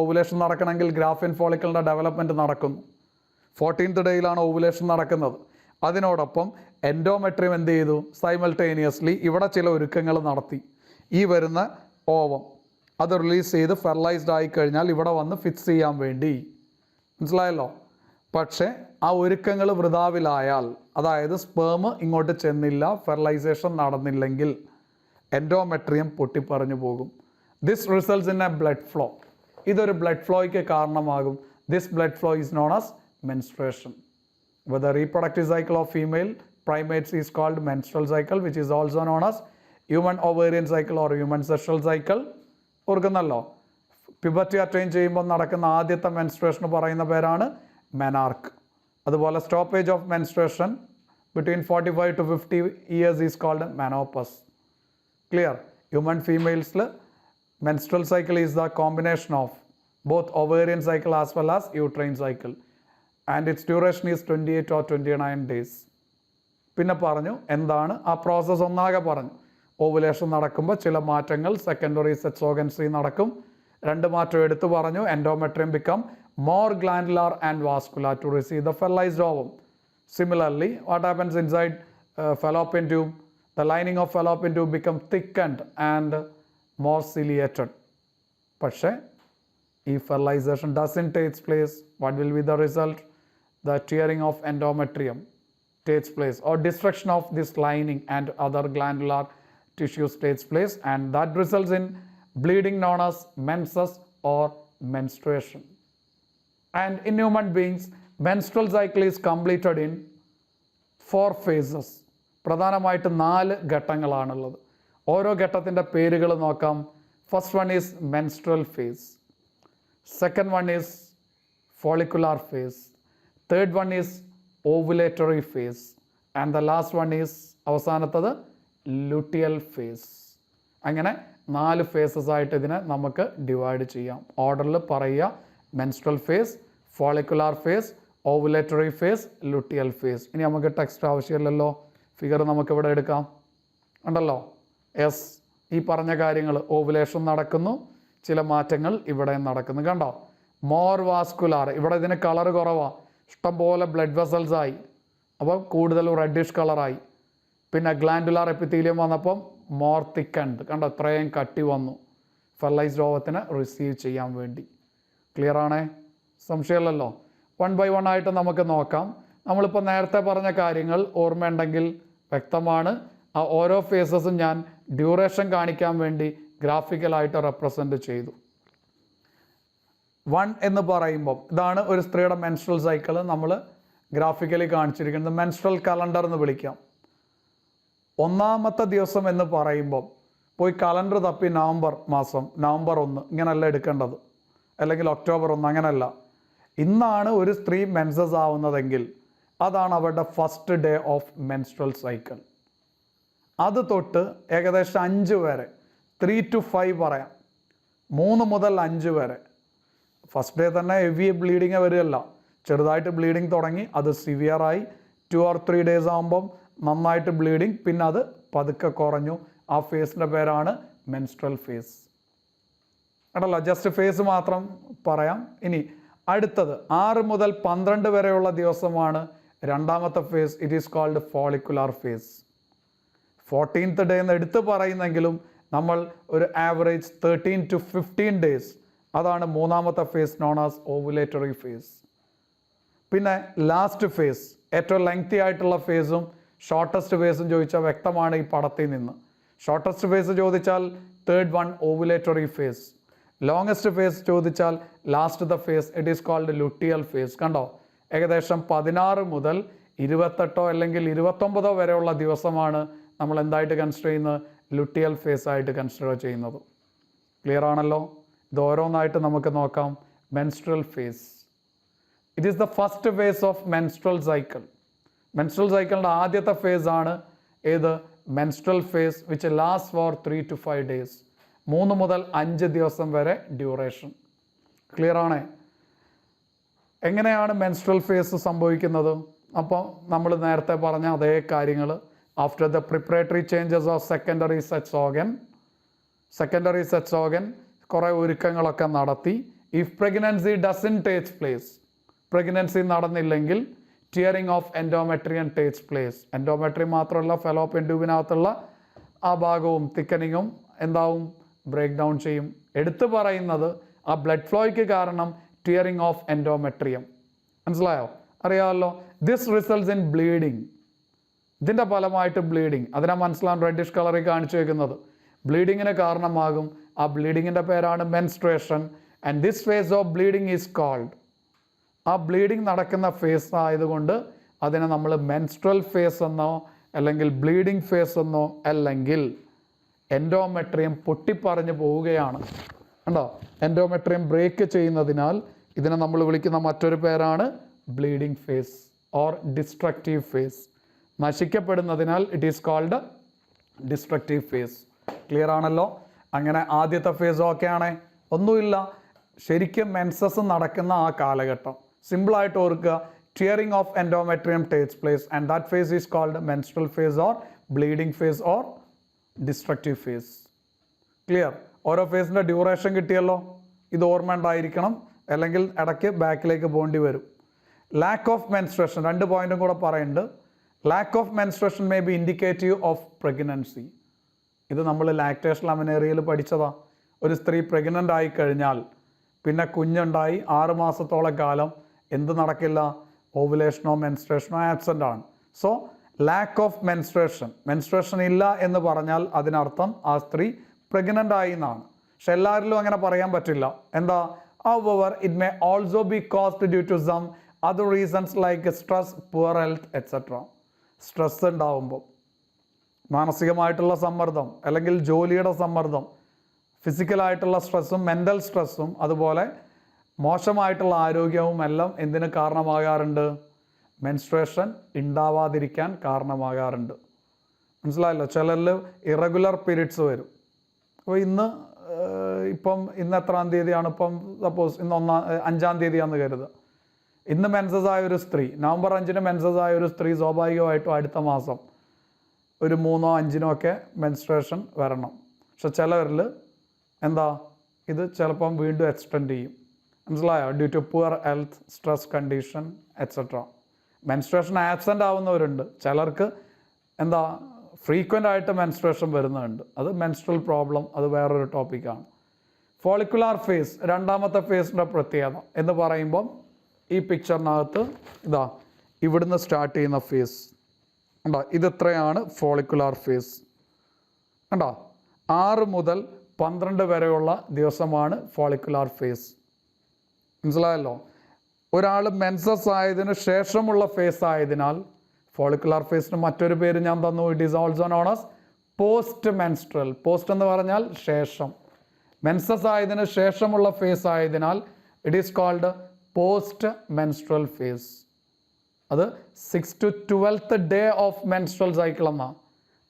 Speaker 1: ഓവുലേഷൻ നടക്കണമെങ്കിൽ ഗ്രാഫിൻ ഫോളിക്കിളിൻ്റെ ഡെവലപ്മെൻറ്റ് നടക്കുന്നു. 14th ഡേയിലാണ് ഓവുലേഷൻ നടക്കുന്നത്. അതിനോടൊപ്പം എൻഡോമെട്രിയം എന്ത് ചെയ്തു? സൈമൾട്ടേനിയസ്ലി ഇവിടെ ചില ഒരുക്കങ്ങൾ നടത്തി. ഈ വരുന്ന ഓവം അത് റിലീസ് ചെയ്ത് ഫെർലൈസ്ഡ് ആയിക്കഴിഞ്ഞാൽ ഇവിടെ വന്ന് ഫിക്സ് ചെയ്യാൻ വേണ്ടി. മനസ്സിലായല്ലോ? പക്ഷേ ആ ഒരുക്കങ്ങൾ വൃഥാവിലായാൽ, അതായത് സ്പേം ഇങ്ങോട്ട് ചെന്നില്ല, ഫെർലൈസേഷൻ നടന്നില്ലെങ്കിൽ എൻഡോമെട്രിയം പൊട്ടിപ്പറഞ്ഞു പോകും. This results in A blood flow. ഇതൊരു ബ്ലഡ് ഫ്ലോയ്ക്ക് കാരണമാകും. This blood flow is known as menstruation. But the reproductive cycle of female primates is called menstrual cycle, which is also known as human ovarian cycle or human sexual cycle. ഓർക്കുന്നല്ലോ? Puberty attain ചെയ്യുമ്പോൾ നടക്കുന്ന ആദ്യത്തെ menstruation പറയുന്ന പേരാണ് menarche. അതുപോലെ stoppage of menstruation between 45 to 50 years is called menopause. Clear? Human ഫീമെയിൽസിൽ menstrual cycle is the combination of both ovarian cycle as well as uterine cycle. And its duration is 28 or 29 days. പിന്നെ പറഞ്ഞു എന്താണ് ആ process ഒന്നാകെ പറഞ്ഞു. Ovulation നടക്കുമ്പോൾ ചില മാറ്റങ്ങൾ സെക്കൻഡറി സെക്സ് ഓർഗൻസിൽ നടക്കും. 2 മാറ്റം എടുത്തു പറഞ്ഞു. Endometrium become more glandular and vascular to receive the fertilized ovum. Similarly, what happens inside fallopian tube? The lining of fallopian tube become thickened and more ciliated. പക്ഷേ if fertilization doesn't take place, what will be the result? The tearing of endometrium takes place, or destruction of this lining and other glandular tissues takes place, and that results in bleeding known as menses or menstruation. And in human beings, menstrual cycle is completed in 4 phases. പ്രധാനമായിട്ട് 4 ഘട്ടങ്ങളാണുള്ളത്. ഓരോ ഘട്ടത്തിൻ്റെ പേരുകൾ നോക്കാം. First one is menstrual phase, second one is follicular phase, third one is ovulatory phase, and the last one is അവസാനത്തത് luteal phase. അങ്ങനെ 4 faces ആയിട്ട് ഇതിനെ നമുക്ക് ഡിവൈഡ് ചെയ്യാം. ഓർഡറിൽ പറയുക: menstrual phase, follicular phase, ovulatory phase, luteal phase. ഇനി നമുക്ക് ടെക്സ്റ്റ് ആവശ്യമില്ലല്ലോ, ഫിഗർ നമുക്കിവിടെ എടുക്കാം. ഉണ്ടല്ലോ? യെസ്, ഈ പറഞ്ഞ കാര്യങ്ങൾ. ഓവുലേഷൻ നടക്കുന്നു, ചില മാറ്റങ്ങൾ ഇവിടെ നടക്കുന്നു. കണ്ടോ? മോർ വാസ്കുലാർ, ഇവിടെ ഇതിന് കളർ കുറവാണ്, ഇഷ്ടംപോലെ ബ്ലഡ് വെസൽസ് ആയി, അപ്പോൾ കൂടുതൽ റെഡിഷ് കളറായി. പിന്നെ ഗ്ലാൻഡുലാർ എപ്പിത്തീലിയം വന്നപ്പം മോർ തിക്കൻഡ്, കണ്ടോ? ഇത്രയും കട്ടി വന്നു ഫെർലൈസ്ഡ് ഓവത്തിനെ റിസീവ് ചെയ്യാൻ വേണ്ടി. ക്ലിയർ ആണേ? സംശയമില്ലല്ലോ. 1 by 1 ആയിട്ട് നമുക്ക് നോക്കാം. നമ്മളിപ്പോൾ നേരത്തെ പറഞ്ഞ കാര്യങ്ങൾ ഓർമ്മയുണ്ടെങ്കിൽ വ്യക്തമാണ്. ആ ഓരോ ഫേസസും ഞാൻ ഡ്യൂറേഷൻ കാണിക്കാൻ വേണ്ടി ഗ്രാഫിക്കലായിട്ട് റെപ്രസെൻറ്റ് ചെയ്തു. 1 എന്ന് പറയുമ്പോൾ ഇതാണ് ഒരു സ്ത്രീയുടെ മെൻസ്ട്രൽ സൈക്കിൾ നമ്മൾ ഗ്രാഫിക്കലി കാണിച്ചിരിക്കുന്നത്. മെൻസ്ട്രൽ കലണ്ടർ എന്ന് വിളിക്കാം. 1ാമത്തെ ദിവസം എന്ന് പറയുമ്പോൾ പോയി കലണ്ടർ തപ്പി നവംബർ മാസം, നവംബർ 1 ഇങ്ങനെയല്ല എടുക്കേണ്ടത്, അല്ലെങ്കിൽ ഒക്ടോബർ 1, അങ്ങനെയല്ല. ഇന്നാണ് ഒരു സ്ത്രീ മെൻസസ് ആവുന്നതെങ്കിൽ അതാണ് അവരുടെ first day of menstrual cycle. അത് തൊട്ട് ഏകദേശം 5 വരെ, 3 to 5 പറയാം, 3 മുതൽ 5 വരെ. ഫസ്റ്റ് ഡേ തന്നെ ഹെവി ബ്ലീഡിങ് വരികയല്ല, ചെറുതായിട്ട് ബ്ലീഡിങ് തുടങ്ങി, അത് സിവിയറായി 2 or 3 days ആകുമ്പം നന്നായിട്ട് ബ്ലീഡിങ്, പിന്നെ അത് പതുക്കെ കുറഞ്ഞു. ആ ഫേസിൻ്റെ പേരാണ് മെൻസ്ട്രൽ ഫേസ്. കേട്ടല്ലോ? ജസ്റ്റ് ഫേസ് മാത്രം പറയാം. ഇനി അടുത്തത് 6 മുതൽ 12 വരെയുള്ള ദിവസമാണ് 2ാമത്തെ phase. It is called follicular phase. 14th day എന്ന് എടുത്ത് പറയുന്നെങ്കിലും നമ്മൾ ഒരു ആവറേജ് 13 to 15 days, അതാണ് 3ാമത്തെ phase, known as ovulatory phase. പിന്നെ ലാസ്റ്റ് ഫേസ്, ഏറ്റവും ലെങ്തി ആയിട്ടുള്ള ഫേസും ഷോർട്ടസ്റ്റ് ഫേസും ചോദിച്ചാൽ വ്യക്തമാണ് ഈ പടത്തിൽ നിന്ന്. ഷോർട്ടസ്റ്റ് ഫേസ് ചോദിച്ചാൽ 3rd one ovulatory phase. Longest phase ചോദിച്ചാൽ ലാസ്റ്റത്തെ phase, it is called luteal phase. കണ്ടോ? ഏകദേശം 16 മുതൽ 28 അല്ലെങ്കിൽ 29 വരെയുള്ള ദിവസമാണ് നമ്മൾ എന്തായിട്ട് കൺസിഡർ ചെയ്യുന്നത്? ലുട്ടിയൽ ഫേസ് ആയിട്ട് കൺസിഡർ ചെയ്യുന്നത്. ക്ലിയർ ആണല്ലോ? ഇത് ഓരോന്നായിട്ട് നമുക്ക് നോക്കാം. Menstrual phase, it is the first phase of menstrual cycle. Menstrual സൈക്കിളിൻ്റെ ആദ്യത്തെ ഫേസ് ആണ് ഏത്? Menstrual phase, which last for 3 to 5 days, 3 മുതൽ 5 ദിവസം വരെ ഡ്യൂറേഷൻ. ക്ലിയർ ആണേ? എങ്ങനെയാണ് മെൻസ്ട്രൽ ഫേസ് സംഭവിക്കുന്നത്? അപ്പോൾ നമ്മൾ നേരത്തെ പറഞ്ഞ അതേ കാര്യങ്ങൾ. After the preparatory changes of secondary sex organ കുറേ ഒരുക്കങ്ങളൊക്കെ നടത്തി. If pregnancy doesn't takes place, pregnancy നടന്നില്ലെങ്കിൽ tearing of endometrium takes place. Endometrium മാത്രമല്ല, ഫെലോപ്പിയൻ ട്യൂബിനകത്തുള്ള ആ ഭാഗവും തിക്കനിങ്ങും എന്താവും? ബ്രേക്ക് ഡൗൺ ചെയ്യും. എടുത്തു പറയുന്നത് ആ ബ്ലഡ് ഫ്ലോയ്ക്ക് കാരണം ടിയറിങ് ഓഫ് എൻഡോമെട്രിയം. മനസ്സിലായോ? അറിയാമല്ലോ. This results in bleeding. ഇതിൻ്റെ ഫലമായിട്ട് ബ്ലീഡിങ്, അതിനെ മനസ്സിലാവും റെഡിഷ് കളറിൽ കാണിച്ചു വയ്ക്കുന്നത്. ബ്ലീഡിങ്ങിന് കാരണമാകും. ആ ബ്ലീഡിങ്ങിൻ്റെ പേരാണ് menstruation. And this phase of bleeding is called, ആ ബ്ലീഡിങ് നടക്കുന്ന ഫേസ് ആയതുകൊണ്ട് അതിനെ നമ്മൾ മെൻസ്ട്രൽ ഫേസ് എന്നോ അല്ലെങ്കിൽ ബ്ലീഡിങ് ഫേസ് എന്നോ അല്ലെങ്കിൽ എൻഡോമെട്രിയം പൊട്ടിപ്പറഞ്ഞു പോവുകയാണ്. കണ്ടോ? എൻഡോമെട്രിയം ബ്രേക്ക് ചെയ്യുന്നതിനാൽ ഇതിനെ നമ്മൾ വിളിക്കുന്ന മറ്റൊരു പേരാണ് bleeding phase or destructive phase. നശിക്കപ്പെടുന്നതിനാൽ it is called destructive phase. Clear ആണല്ലോ? അങ്ങനെ ആദ്യത്തെ ഫേസ് ഓക്കെയാണ്, ഒന്നുമില്ല, ശരിക്കും മെൻസസ് നടക്കുന്ന ആ കാലഘട്ടം. സിമ്പിളായിട്ട് ഓർക്കുക, tearing of endometrium takes place and that phase is called menstrual phase or bleeding phase or destructive phase. Clear? ഓരോ ഫേസിൻ്റെ ഡ്യൂറേഷൻ കിട്ടിയല്ലോ. ഇത് ഓർമ്മ ഉണ്ടായിരിക്കണം, അല്ലെങ്കിൽ ഇടയ്ക്ക് ബാക്കിലേക്ക് പോകേണ്ടി വരും. ലാക്ക് ഓഫ് മെൻസ്ട്രേഷൻ, 2 പോയിന്റും കൂടെ പറയുന്നുണ്ട്. Lack of menstruation may be indicative of pregnancy. ഇത് നമ്മൾ ലാക്ടേഷൻ അമനേറിയയിൽ പഠിച്ചതാ. ഒരു സ്ത്രീ പ്രഗ്നൻ്റ് ആയി കഴിഞ്ഞാൽ പിന്നെ കുഞ്ഞുണ്ടായി 6 മാസത്തോളം കാലം എന്ത് നടക്കില്ല? ഓവുലേഷനോ മെൻസ്ട്രേഷനോ ആബ്സെൻ്റ് ആണ്. സോ ലാക്ക് ഓഫ് മെൻസ്ട്രേഷൻ ഇല്ല എന്ന് പറഞ്ഞാൽ അതിനർത്ഥം ആ സ്ത്രീ പ്രഗ്നൻ്റ് ആയി എന്നാണ്. പക്ഷെ എല്ലാവരിലും അങ്ങനെ പറയാൻ പറ്റില്ല. എന്താ? However, it may also be caused due to some other reasons like stress, poor health, etc. Stress ഉണ്ടാവുമ്പോൾ, മാനസികമായിട്ടുള്ള സമ്മർദ്ദം, അല്ലെങ്കിൽ ജോലിയുടെ സമ്മർദ്ദം, ഫിസിക്കലായിട്ടുള്ള സ്ട്രെസ്സും മെൻ്റൽ സ്ട്രെസ്സും അതുപോലെ മോശമായിട്ടുള്ള ആരോഗ്യവും എല്ലാം എന്തിന് കാരണമാകാറുണ്ട്? മെൻസ്ട്രേഷൻ ഉണ്ടാവാതിരിക്കാൻ കാരണമാകാറുണ്ട്. മനസ്സിലായല്ലോ? ചിലരിൽ ഇറഗുലർ പീരീഡ്സ് വരും. അപ്പോൾ ഇന്ന് എത്രാം തീയതിയാണ്? ഇപ്പം സപ്പോസ് ഇന്ന് 5-ാം തീയതിയാണെന്ന് കരുതുക. ഇന്ന് മെൻസസ് ആയ ഒരു സ്ത്രീ, നവംബർ 5-ന് മെൻസസ് ആയ ഒരു സ്ത്രീ സ്വാഭാവികമായിട്ടും അടുത്ത മാസം ഒരു 3-ഓ 5-നോ ഒക്കെ മെൻസ്ട്രേഷൻ വരണം. പക്ഷെ ചിലവരിൽ എന്താ? ഇത് ചിലപ്പം വീണ്ടും എക്സ്റ്റെൻഡ് ചെയ്യും. മനസ്സിലായോ? Due to poor health, stress condition etcetera. Menstruation absent ആവുന്നവരുണ്ട്. ചിലർക്ക് എന്താ? ഫ്രീക്വൻ്റ് ആയിട്ട് മെൻസ്ട്രേഷൻ വരുന്നുണ്ട്. അത് മെൻസ്ട്രൽ പ്രോബ്ലം, അത് വേറൊരു ടോപ്പിക്കാണ്. ഫോളിക്കുലാർ ഫേസ്, 2ാമത്തെ ഫേസിൻ്റെ പ്രത്യേകത എന്ന് പറയുമ്പം ഈ പിക്ചറിനകത്ത് ഇതാ ഇവിടുന്ന് സ്റ്റാർട്ട് ചെയ്യുന്ന ഫേസ് കണ്ടോ? ഇതെത്രയാണ്? ഫോളിക്കുലാർ ഫേസ് കണ്ടോ? 6 മുതൽ 12 വരെയുള്ള ദിവസമാണ് ഫോളിക്കുലാർ ഫേസ്. മനസ്സിലായല്ലോ? ഒരാൾ മെൻസസ് ആയതിനു ശേഷമുള്ള ഫേസ് ആയതിനാൽ ഫോളിക്കുലാർ ഫേസിന് മറ്റൊരു പേര് ഞാൻ തന്നു. It is also known as post menstrual. Post എന്ന് പറഞ്ഞാൽ ശേഷം. മെൻസസ് ആയതിനു ശേഷമുള്ള ഫേസ് ആയതിനാൽ it is called post menstrual phase. അത് 6 to 12th day of menstrual cycle എന്നാണ്.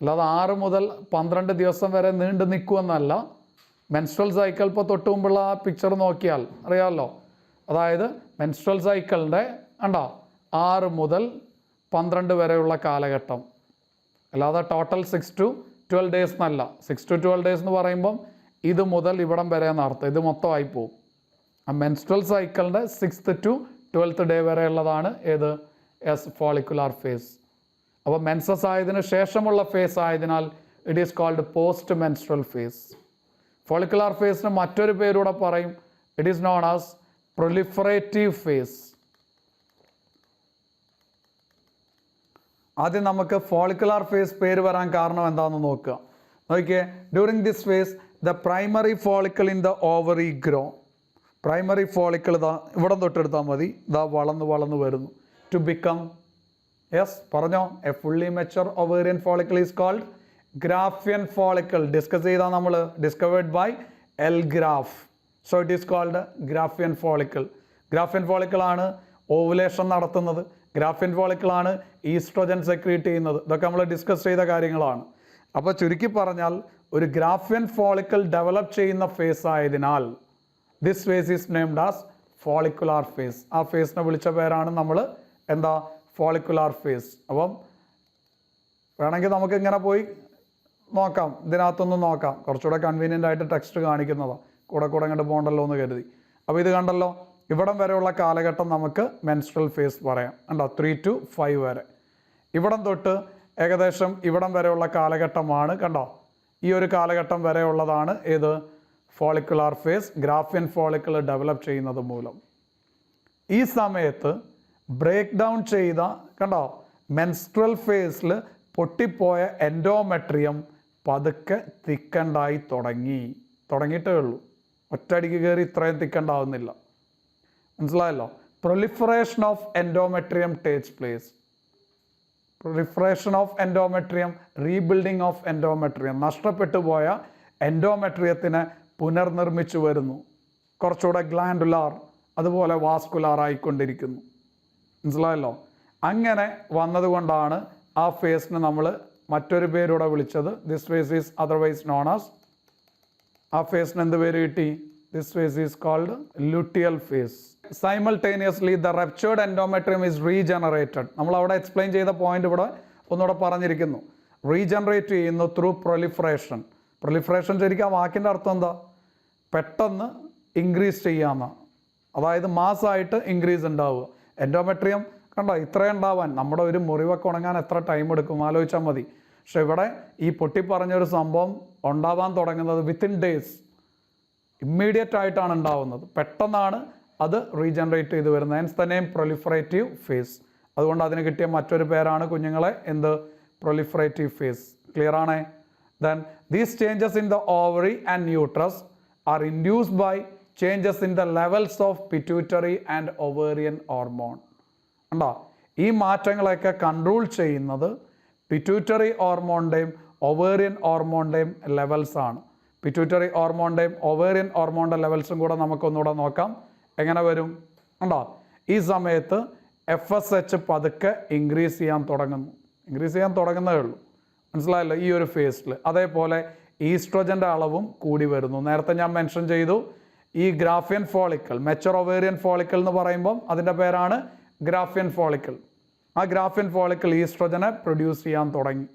Speaker 1: അല്ലാതെ 6 മുതൽ 12 ദിവസം വരെ നീണ്ടു നിൽക്കുമെന്നല്ല. മെൻസ്ട്രൽ സൈക്കിൾ ഇപ്പോൾ തൊട്ട് മുമ്പുള്ള ആ പിക്ചർ നോക്കിയാൽ അറിയാമല്ലോ. അതായത് മെൻസ്ട്രൽ സൈക്കിളിൻ്റെ കണ്ടോ 6 മുതൽ 12 വരെയുള്ള കാലഘട്ടം. അല്ലാതെ ടോട്ടൽ 6 to 12 days എന്നല്ല. 6 to 12 days എന്ന് പറയുമ്പം ഇത് മുതൽ ഇവിടം വരെ എന്നർത്ഥം. ഇത് മൊത്തമായി പോകും. ആ മെൻസ്ട്രൽ സൈക്കിളിൻ്റെ 6th to 12th ഡേ വരെ ഉള്ളതാണ് ഏത്? Follicular face. അപ്പോൾ മെൻസസ് ആയതിനു ശേഷമുള്ള ഫേസ് ആയതിനാൽ it is called post menstrual phase. Follicular ഫേസിന് മറ്റൊരു പേരൂടെ പറയും. It is known as proliferative phase. ആദ്യം നമുക്ക് ഫോളിക്കുലാർ ഫേസ് പേര് വരാൻ കാരണം എന്താണെന്ന് നോക്കുക. നോക്കിയേ, during this phase the primary follicle in the ovary grow. Primary follicle ഇതാ ഇവിടെ തൊട്ടെടുത്താൽ മതി. ഇതാ വളർന്ന് വരുന്നു. ടു ബിക്കം, യെസ് പറഞ്ഞോ, a fully mature ovarian follicle is called Graafian follicle. Discuss ചെയ്താൽ നമ്മൾ discovered by L Graaf. So it is called Graafian follicle. Graafian ഫോളിക്കിളാണ് ഓവുലേഷൻ നടത്തുന്നത്. ഗ്രാഫിയൻ ഫോളിക്കിളാണ് ഈസ്ട്രോജൻ സെക്രീറ്റ് ചെയ്യുന്നത്. ഇതൊക്കെ നമ്മൾ ഡിസ്കസ് ചെയ്ത കാര്യങ്ങളാണ്. അപ്പോൾ ചുരുക്കി പറഞ്ഞാൽ ഒരു ഗ്രാഫിയൻ ഫോളിക്കിൾ ഡെവലപ്പ് ചെയ്യുന്ന ഫേസ് ആയതിനാൽ this phase is named as follicular phase. ആ ഫേസിനെ വിളിച്ച പേരാണ് നമ്മൾ എന്താ? Follicular phase. അപ്പം വേണമെങ്കിൽ നമുക്ക് ഇങ്ങനെ പോയി നോക്കാം, ഇതിനകത്തൊന്ന് നോക്കാം. കുറച്ചുകൂടെ കൺവീനിയൻ്റ് ആയിട്ട് ടെക്സ്റ്റ് കാണിക്കുന്നതാണ്. കൂടെ അങ്ങോട്ട് പോകണ്ടല്ലോ എന്ന് കരുതി. അപ്പോൾ ഇത് കണ്ടല്ലോ, ഇവിടം വരെയുള്ള കാലഘട്ടം നമുക്ക് മെൻസ്ട്രൽ ഫേസ് പറയാം. കണ്ടോ? 3 to 5 വരെ. ഇവിടം തൊട്ട് ഏകദേശം ഇവിടം വരെയുള്ള കാലഘട്ടമാണ് കണ്ടോ? ഈ ഒരു കാലഘട്ടം വരെ ഉള്ളതാണ് ഏത്? Follicular phase. Graafian follicle develop ചെയ്യുന്നത് മൂലം. ഈ സമയത്ത് ബ്രേക്ക് ഡൗൺ ചെയ്ത കണ്ടോ മെൻസ്ട്രൽ ഫേസിൽ പൊട്ടിപ്പോയ എൻഡോമെട്രിയം പതുക്കെ തിക്കണ്ടായി തുടങ്ങിയിട്ടേ ഉള്ളൂ. ഒറ്റയടിക്ക് കയറി ഇത്രയും തിക്കണ്ടാവുന്നില്ല. മനസ്സിലായല്ലോ? Proliferation of endometrium takes place. Proliferation of endometrium, rebuilding of endometrium. നഷ്ടപ്പെട്ടു പോയ എൻഡോമെട്രിയത്തിനെ പുനർനിർമ്മിച്ചു വരുന്നു. കുറച്ചുകൂടെ ഗ്ലാൻഡുലാർ അതുപോലെ വാസ്കുലാർ ആയിക്കൊണ്ടിരിക്കുന്നു. മനസ്സിലായല്ലോ? അങ്ങനെ വന്നതുകൊണ്ടാണ് ആ ഫേസിന് നമ്മൾ മറ്റൊരു പേരൂടെ വിളിച്ചത്. This phase is otherwise known as, ആ ഫേസിന് എന്ത് പേര് കിട്ടി? This phase is called luteal phase. Simultaneously the ruptured endometrium is regenerated. നമ്മൾ അവിടെ എക്സ്പ്ലെയിൻ ചെയ്ത പോയിന്റ് ഇവിടെ ഒന്നുകൂടെ പറഞ്ഞിരിക്കുന്നു. റീജനറേറ്റ് ചെയ്യുന്നു ത്രൂ പ്രൊലിഫറേഷൻ. പ്രൊലിഫറേഷൻ ശരിക്കും ആ വാക്കിൻ്റെ അർത്ഥം എന്താ? പെട്ടെന്ന് ഇൻക്രീസ് ചെയ്യാമെന്ന്. അതായത് മാസമായിട്ട് ഇൻക്രീസ് ഉണ്ടാവുക. എൻഡോമെട്രിയം കണ്ടോ ഇത്രയും ഉണ്ടാവാൻ നമ്മുടെ ഒരു മുറിവൊക്കെ ഉണങ്ങാൻ എത്ര ടൈം എടുക്കും ആലോചിച്ചാൽ മതി. പക്ഷെ ഇവിടെ ഈ പൊട്ടിപ്പറഞ്ഞൊരു സംഭവം ഉണ്ടാവാൻ തുടങ്ങുന്നത് വിത്തിൻ ഡേയ്സ്, ഇമ്മീഡിയറ്റ് ആയിട്ടാണ് ഉണ്ടാവുന്നത്. പെട്ടെന്നാണ് അത് റീജനറേറ്റ് ചെയ്ത് വരുന്നത്. Hence the name proliferative phase. അതുകൊണ്ട് അതിന് കിട്ടിയ മറ്റൊരു പേരാണ് കുഞ്ഞുങ്ങളെ എന്ത്? Proliferative phase. ക്ലിയർ ആണേ? Then these changes in the ovary and uterus are induced by changes in the levels of pituitary and ovarian hormone. ഉണ്ടോ? ഈ മാറ്റങ്ങളൊക്കെ കൺട്രോൾ ചെയ്യുന്നത് പിറ്റ്യൂട്ടറി ഹോർമോണിൻ്റെയും ഒവേറിയൻ ഹോർമോണിൻ്റെയും ലെവൽസ് ആണ്. പിറ്റ്യൂട്ടറി ഹോർമോണിൻ്റെയും ഒവേറിയൻ ഹോർമോണിൻ്റെ ലെവൽസും കൂടെ നമുക്കൊന്നുകൂടെ നോക്കാം. എങ്ങനെ വരും? ഉണ്ടോ? ഈ സമയത്ത് FSH പതുക്കെ ഇൻക്രീസ് ചെയ്യാൻ തുടങ്ങുന്നതേ ഉള്ളൂ. മനസ്സിലായല്ലോ ഈ ഒരു ഫേസിൽ. അതേപോലെ ഈസ്ട്രോജൻ്റെ അളവും കൂടി വരുന്നു. നേരത്തെ ഞാൻ മെൻഷൻ ചെയ്തു ഈ ഗ്രാഫിയൻ ഫോളിക്കിൾ, മെച്ചർ ഒവേറിയൻ ഫോളിക്കിൾ എന്ന് പറയുമ്പം അതിൻ്റെ പേരാണ് ഗ്രാഫിയൻ ഫോളിക്കിൾ. ആ ഗ്രാഫിയൻ ഫോളിക്കിൾ ഈസ്ട്രോജനെ പ്രൊഡ്യൂസ് ചെയ്യാൻ തുടങ്ങി.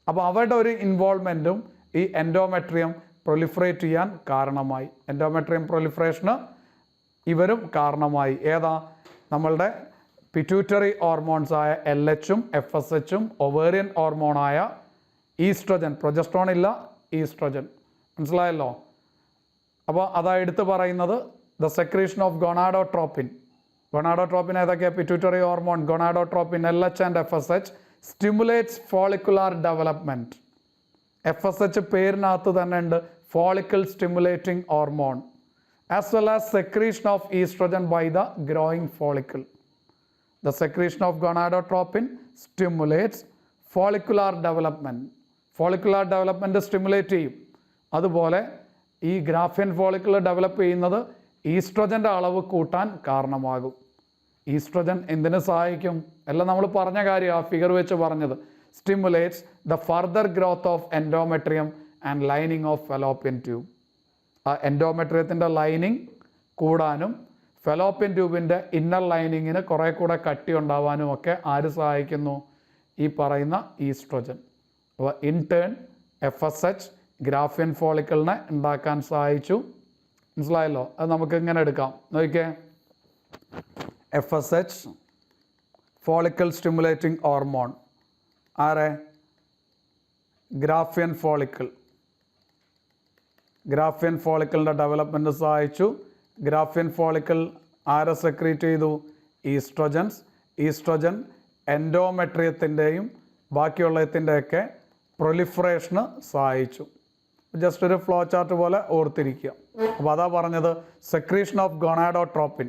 Speaker 1: അപ്പോൾ അവരുടെ ഒരു ഇൻവോൾവ്മെൻറ്റും ഈ എൻഡോമെട്രിയം പ്രൊലിഫറേറ്റ് ചെയ്യാൻ കാരണമായി. എൻഡോമെട്രിയം പ്രൊലിഫറേഷന് ഇവരും കാരണമായി. ഏതാ? നമ്മളുടെ പിറ്റ്യൂട്ടറി ഹോർമോൺസ് ആയ LHഉം FSHഉം ഒവേറിയൻ ഹോർമോണായ ഈസ്ട്രോജൻ, പ്രൊജസ്ട്രോൺ ഇല്ല, ഈസ്ട്രോജൻ. മനസ്സിലായല്ലോ? അപ്പോൾ അതാ എടുത്ത് പറയുന്നത് the secretion of gonadotropin. Gonadotropin ഏതൊക്കെയാണ്? Pituitary hormone, gonadotropin, LH and FSH stimulates follicular development. FSH പേരിനകത്ത് തന്നെ ഉണ്ട് follicle stimulating hormone, as well as secretion of oestrogen by the growing follicle. The secretion of gonadotropin stimulates follicular development. Follicular development stimulate ചെയ്യും. അതുപോലെ ഈ ഗ്രാഫിയൻ follicle develop ചെയ്യുന്നത് ഈസ്ട്രോജൻ്റെ അളവ് കൂട്ടാൻ കാരണമാകും. ഈസ്ട്രോജൻ എന്തിനു സഹായിക്കും? എല്ലാം നമ്മൾ പറഞ്ഞ കാര്യം, ആ ഫിഗർ വെച്ച് പറഞ്ഞത്. Stimulates the further growth of endometrium and lining of fallopian tube. ആ എൻഡോമെട്രിയത്തിൻ്റെ ലൈനിങ് കൂടാനും ഫെലോപ്പിയൻ ട്യൂബിൻ്റെ ഇന്നർ ലൈനിങ്ങിന് കുറേ കൂടെ കട്ടി ഉണ്ടാവാനും ഒക്കെ ആര് സഹായിക്കുന്നു? ഈ പറയുന്ന ഈസ്ട്രോജൻ. അപ്പോൾ ഇൻ ടേൺ FSH ഗ്രാഫിയൻ ഫോളിക്കിളിനെ ഉണ്ടാക്കാൻ സഹായിച്ചു. മനസ്സിലായല്ലോ? അത് നമുക്ക് ഇങ്ങനെ എടുക്കാം. നോക്കിക്കേ, FSH ഫോളിക്കിൾ സ്റ്റിമുലേറ്റിംഗ് ഹോർമോൺ. ആരെ? ഗ്രാഫിയൻ ഫോളിക്കിൾ. ഗ്രാഫിയൻ ഫോളിക്കിളിൻ്റെ ഡെവലപ്മെൻറ്റ് സഹായിച്ചു. ഗ്രാഫിയൻ ഫോളിക്കിൾ ആരെ സെക്രീറ്റ് ചെയ്തു? ഈസ്ട്രോജൻസ്. ഈസ്ട്രോജൻ എൻഡോമെട്രിയത്തിൻ്റെയും ബാക്കിയുള്ളതിൻ്റെയൊക്കെ പ്രൊലിഫറേഷന് സഹായിച്ചു. ജസ്റ്റ് ഒരു ഫ്ലോ ചാർട്ട് പോലെ ഓർത്തിരിക്കുക. അപ്പോൾ അതാ പറഞ്ഞത് secretion of gonadotropin.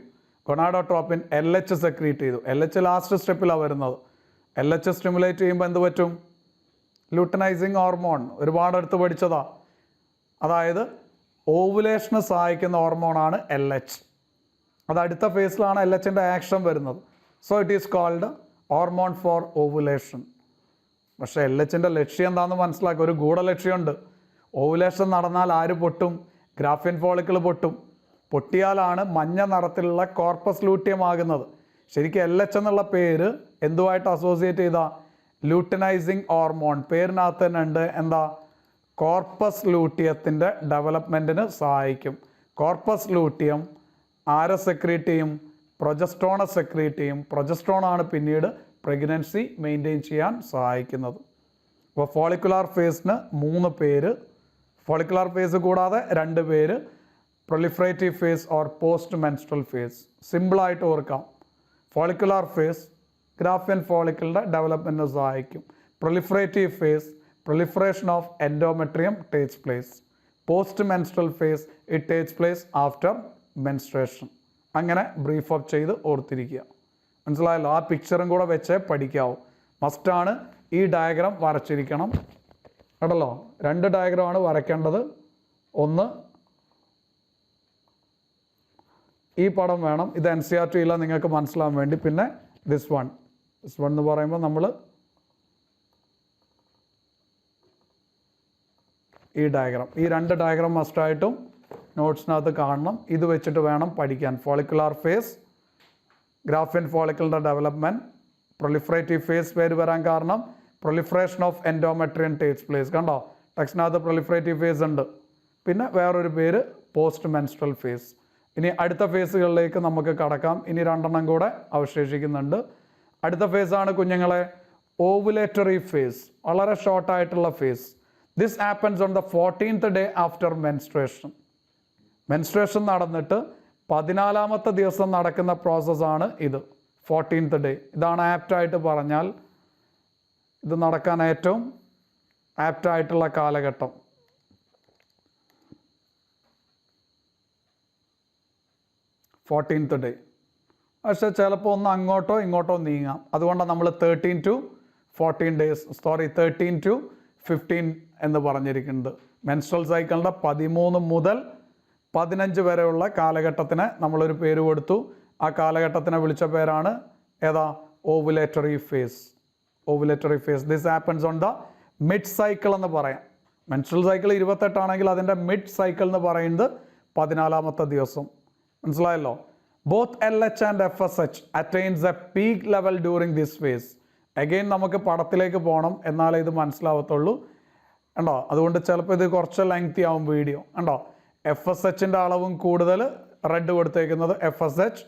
Speaker 1: Gonadotropin LH secrete ചെയ്തു. LH ലാസ്റ്റ് സ്റ്റെപ്പിലാണ് വരുന്നത്. LH സ്റ്റിമുലേറ്റ് ചെയ്യുമ്പോൾ എന്ത് പറ്റും? ലൂട്ടനൈസിങ് ഹോർമോൺ ഒരുപാട് അടുത്ത് പഠിച്ചതാ. അതായത് ഓവുലേഷന് സഹായിക്കുന്ന ഹോർമോണാണ് LH. അത് അടുത്ത ഫേസിലാണ് LHൻ്റെ ആക്ഷൻ വരുന്നത്. So it is called hormone for ovulation. പക്ഷേ LHൻ്റെ ലക്ഷ്യം എന്താണെന്ന് മനസ്സിലാക്കുക. ഒരു ഗൂഢലക്ഷ്യമുണ്ട്. ഓവുലേഷൻ നടന്നാൽ ആര് പൊട്ടും? ഗ്രാഫിയൻ ഫോളിക്കിൾ പൊട്ടും. പൊട്ടിയാലാണ് മഞ്ഞ നിറത്തിലുള്ള കോർപ്പസ് ലൂട്ടിയം ആകുന്നത്. ശരിക്കും LH എന്നുള്ള പേര് എന്തുമായിട്ട് അസോസിയേറ്റ് ചെയ്താൽ ലൂട്ടനൈസിങ് ഹോർമോൺ പേരിനകത്ത് തന്നെ ഉണ്ട്. എന്താ? കോർപ്പസ് ലൂട്ടിയത്തിൻ്റെ ഡെവലപ്മെൻറ്റിന് സഹായിക്കും. കോർപ്പസ് ലൂട്ടിയം ആരെ സെക്രീറ്റ് ചെയ്യും? പ്രൊജസ്ട്രോണെ സെക്രീറ്റ് ചെയ്യും. പ്രൊജസ്ട്രോണാണ് പിന്നീട് പ്രഗ്നൻസി മെയിൻറ്റെയിൻ ചെയ്യാൻ സഹായിക്കുന്നത്. അപ്പോൾ ഫോളിക്കുലാർ ഫേസിന് 3 പേര്. ഫോളിക്കുലാർ ഫേസ് കൂടാതെ 2 പേര്. Proliferative phase or post menstrual phase. സിമ്പിളായിട്ട് ഓർക്കാം. ഫോളിക്കുലാർ ഫേസ് ഗ്രാഫിയൻ ഫോളിക്കിളിൻ്റെ ഡെവലപ്മെൻറ്റിന് സഹായിക്കും. Proliferative phase proliferation of endometrium takes place. Post-menstrual phase, it takes place after menstruation. അങ്ങനെ ബ്രീഫ് അപ്പ് ചെയ്ത് ഓർത്തിരിക്കുക. മനസ്സിലായല്ലോ? ആ പിക്ചറും കൂടെ വെച്ച് പഠിക്കാവും. മസ്റ്റാണ് ഈ ഡയഗ്രാം വരച്ചിരിക്കണം കേട്ടല്ലോ. 2 ഡയഗ്രാമാണ് വരയ്ക്കേണ്ടത്. ഒന്ന് ഈ പടം വേണം. ഇത് NCERT നിങ്ങൾക്ക് മനസ്സിലാവാൻ വേണ്ടി. പിന്നെ ദിസ് വൺ എന്ന് പറയുമ്പോൾ നമ്മൾ ഈ ഡയഗ്രാം, ഈ 2 ഡയഗ്രാം മസ്റ്റായിട്ടും നോട്ട്സിനകത്ത് കാണണം. ഇത് വെച്ചിട്ട് വേണം പഠിക്കാൻ. ഫോളിക്കുലാർ ഫേസ്, ഗ്രാഫിയൻ ഫോളിക്കിളിൻ്റെ ഡെവലപ്മെൻറ്റ്, പ്രൊലിഫറേറ്റീവ് ഫേസ് പേര് വരാൻ കാരണം proliferation of endometrium takes place. കണ്ടോ, ടെക്സ്റ്റിനകത്ത് പ്രൊലിഫറേറ്റീവ് ഫേസ് ഉണ്ട്. പിന്നെ വേറൊരു പേര് പോസ്റ്റ് മെൻസ്ട്രൽ ഫേസ്. ഇനി അടുത്ത ഫേസുകളിലേക്ക് നമുക്ക് കടക്കാം. ഇനി 2 കൂടെ അവശേഷിക്കുന്നുണ്ട്. അടുത്ത ഫേസാണ് കുഞ്ഞുങ്ങളെ ഓവുലേറ്ററി ഫേസ്. വളരെ ഷോർട്ടായിട്ടുള്ള phase. This happens on the 14th day after menstruation. Menstruation നടന്നിട്ട് 14ാമത്തെ ദിവസം നടക്കുന്ന പ്രോസസ്സാണ് ഇത്, 14th day. ഇതാണ് ആപ്റ്റായിട്ട് പറഞ്ഞാൽ ഇത് നടക്കാൻ ഏറ്റവും ആപ്റ്റായിട്ടുള്ള കാലഘട്ടം. day. പക്ഷേ ചിലപ്പോൾ ഒന്ന് അങ്ങോട്ടോ ഇങ്ങോട്ടോ നീങ്ങാം. അതുകൊണ്ടാണ് നമ്മൾ 13 to 14 days, 13 to 15 എന്ന് പറഞ്ഞിരിക്കുന്നത്. മെൻസ്ട്രൽ സൈക്കിളിൻ്റെ 13 മുതൽ 15 വരെയുള്ള കാലഘട്ടത്തിന് നമ്മളൊരു പേര് കൊടുത്തു. ആ കാലഘട്ടത്തിനെ വിളിച്ച പേരാണ് ഏതാ? Ovulatory phase. Ovulatory phase. This happens on the mid cycle എന്ന് പറയാം. മെൻസ്ട്രൽ സൈക്കിൾ 28 ആണെങ്കിൽ അതിൻ്റെ മിഡ് സൈക്കിൾ എന്ന് പറയുന്നത് 14ാമത്തെ ദിവസം. മനസ്സിലായല്ലോ? Both LH and FSH attains A peak level during this face. Again നമുക്ക് പടത്തിലേക്ക് പോകണം, എന്നാലേ ഇത് മനസ്സിലാവത്തുള്ളൂ. കണ്ടോ, അതുകൊണ്ട് ചിലപ്പോൾ ഇത് കുറച്ച് ലെങ്തി ആവും വീഡിയോ. കണ്ടോ, FSHൻ്റെ അളവും കൂടുതൽ, റെഡ് കൊടുത്തേക്കുന്നത് FSH.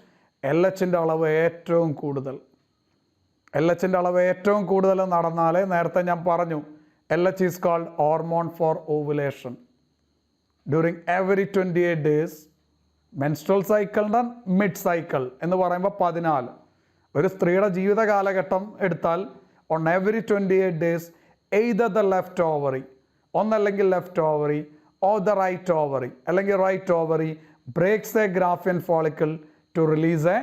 Speaker 1: LHൻ്റെ അളവ് ഏറ്റവും കൂടുതൽ. LHൻ്റെ അളവ് ഏറ്റവും കൂടുതൽ നടന്നാലേ, നേരത്തെ ഞാൻ പറഞ്ഞു, LH is called hormone for ovulation. During every 28 days. Menstrual സൈക്കിളിൻ്റെ മിഡ് സൈക്കിൾ എന്ന് പറയുമ്പോൾ 14. ഒരു സ്ത്രീയുടെ ജീവിത കാലഘട്ടം എടുത്താൽ on every 28 days either the left ovary, ഒന്നല്ലെങ്കിൽ left ovary or the right ovary, അല്ലെങ്കിൽ right ovary breaks a Graafian follicle to release a.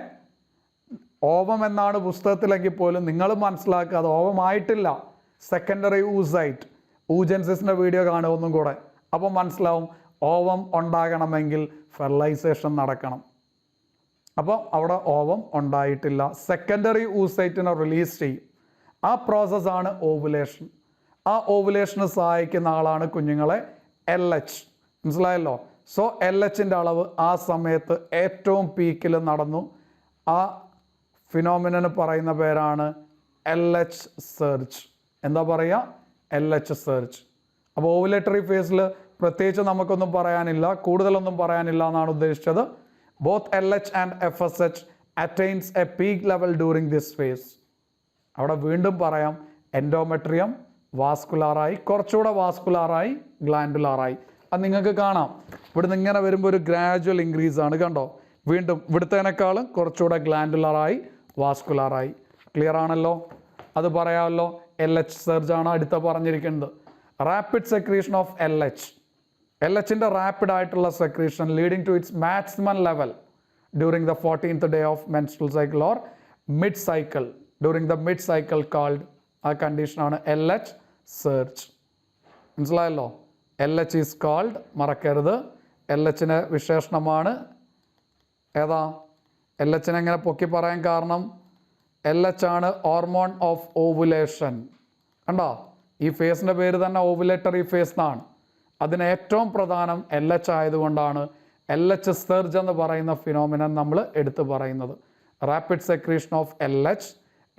Speaker 1: Ovum എന്നാണ് പുസ്തകത്തിലെങ്കിൽ പോലും നിങ്ങൾ മനസ്സിലാക്കുക, അത് ഓവമായിട്ടില്ല, സെക്കൻഡറി ഊസൈറ്റ്. ഊജൻസിൻ്റെ വീഡിയോ കാണുക ഒന്നും കൂടെ, അപ്പം മനസ്സിലാവും. ഓവം ഉണ്ടാകണമെങ്കിൽ ഫെർലൈസേഷൻ നടക്കണം. അപ്പോൾ അവിടെ ഓവം ഉണ്ടായിട്ടില്ല, സെക്കൻഡറി ഊസൈറ്റിനെ റിലീസ് ചെയ്യും. ആ പ്രോസസ്സാണ് ഓവുലേഷൻ. ആ ഓവുലേഷന് സഹായിക്കുന്ന ആളാണ് കുഞ്ഞുങ്ങളെ LH. മനസ്സിലായല്ലോ? സോ LHൻ്റെ അളവ് ആ സമയത്ത് ഏറ്റവും പീക്കിൽ നടന്നു. ആ ഫിനോമിനന് പറയുന്ന പേരാണ് LH സർജ്. എന്താ പറയുക? LH surge. അപ്പോൾ ഓവുലേറ്ററി ഫേസിൽ പ്രത്യേകിച്ച് നമുക്കൊന്നും പറയാനില്ല, കൂടുതലൊന്നും പറയാനില്ല എന്നാണ് ഉദ്ദേശിച്ചത്. Both LH and FSH attains A peak level during this face. അവിടെ വീണ്ടും പറയാം, എൻഡോമെട്രിയം വാസ്കുലാറായി, കുറച്ചുകൂടെ വാസ്കുലാറായി, ഗ്ലാൻഡുലാറായി. അത് നിങ്ങൾക്ക് കാണാം. ഇവിടുന്ന് ഇങ്ങനെ വരുമ്പോൾ ഒരു ഗ്രാജുവൽ ഇൻക്രീസ് ആണ്. കണ്ടോ, വീണ്ടും ഇവിടുത്തേനേക്കാളും കുറച്ചുകൂടെ ഗ്ലാൻഡുലാറായി, വാസ്കുലാറായി. ക്ലിയർ ആണല്ലോ? അത് പറയാമല്ലോ. LH സർജ് ആണ് അടുത്ത പറഞ്ഞിരിക്കുന്നത്. Rapid secretion of LH. LHൻ്റെ റാപ്പിഡ് ആയിട്ടുള്ള secretion leading to its maximum level during the 14th day of menstrual cycle or mid cycle. During the mid cycle called, ആ കണ്ടീഷനാണ് LH സർജ്. മനസ്സിലായല്ലോ? LH ഈസ് കാൾഡ്, മറക്കരുത്. LHൻ്റെ വിശേഷണമാണ് ഏതാ? LHനെ എങ്ങനെ പൊക്കി പറയാൻ കാരണം, LH ആണ് ഹോർമോൺ ഓഫ് ഓവുലേഷൻ. കണ്ടോ, ഈ ഫേസിൻ്റെ പേര് തന്നെ ഓവുലേറ്ററി ഫേസ് എന്നാണ്. അതിന് ഏറ്റവും പ്രധാനം LH ആയതുകൊണ്ടാണ് LH സർജ് എന്ന് പറയുന്ന ഫിനോമിനൻ നമ്മൾ എടുത്തു പറയുന്നത്. Rapid secretion of LH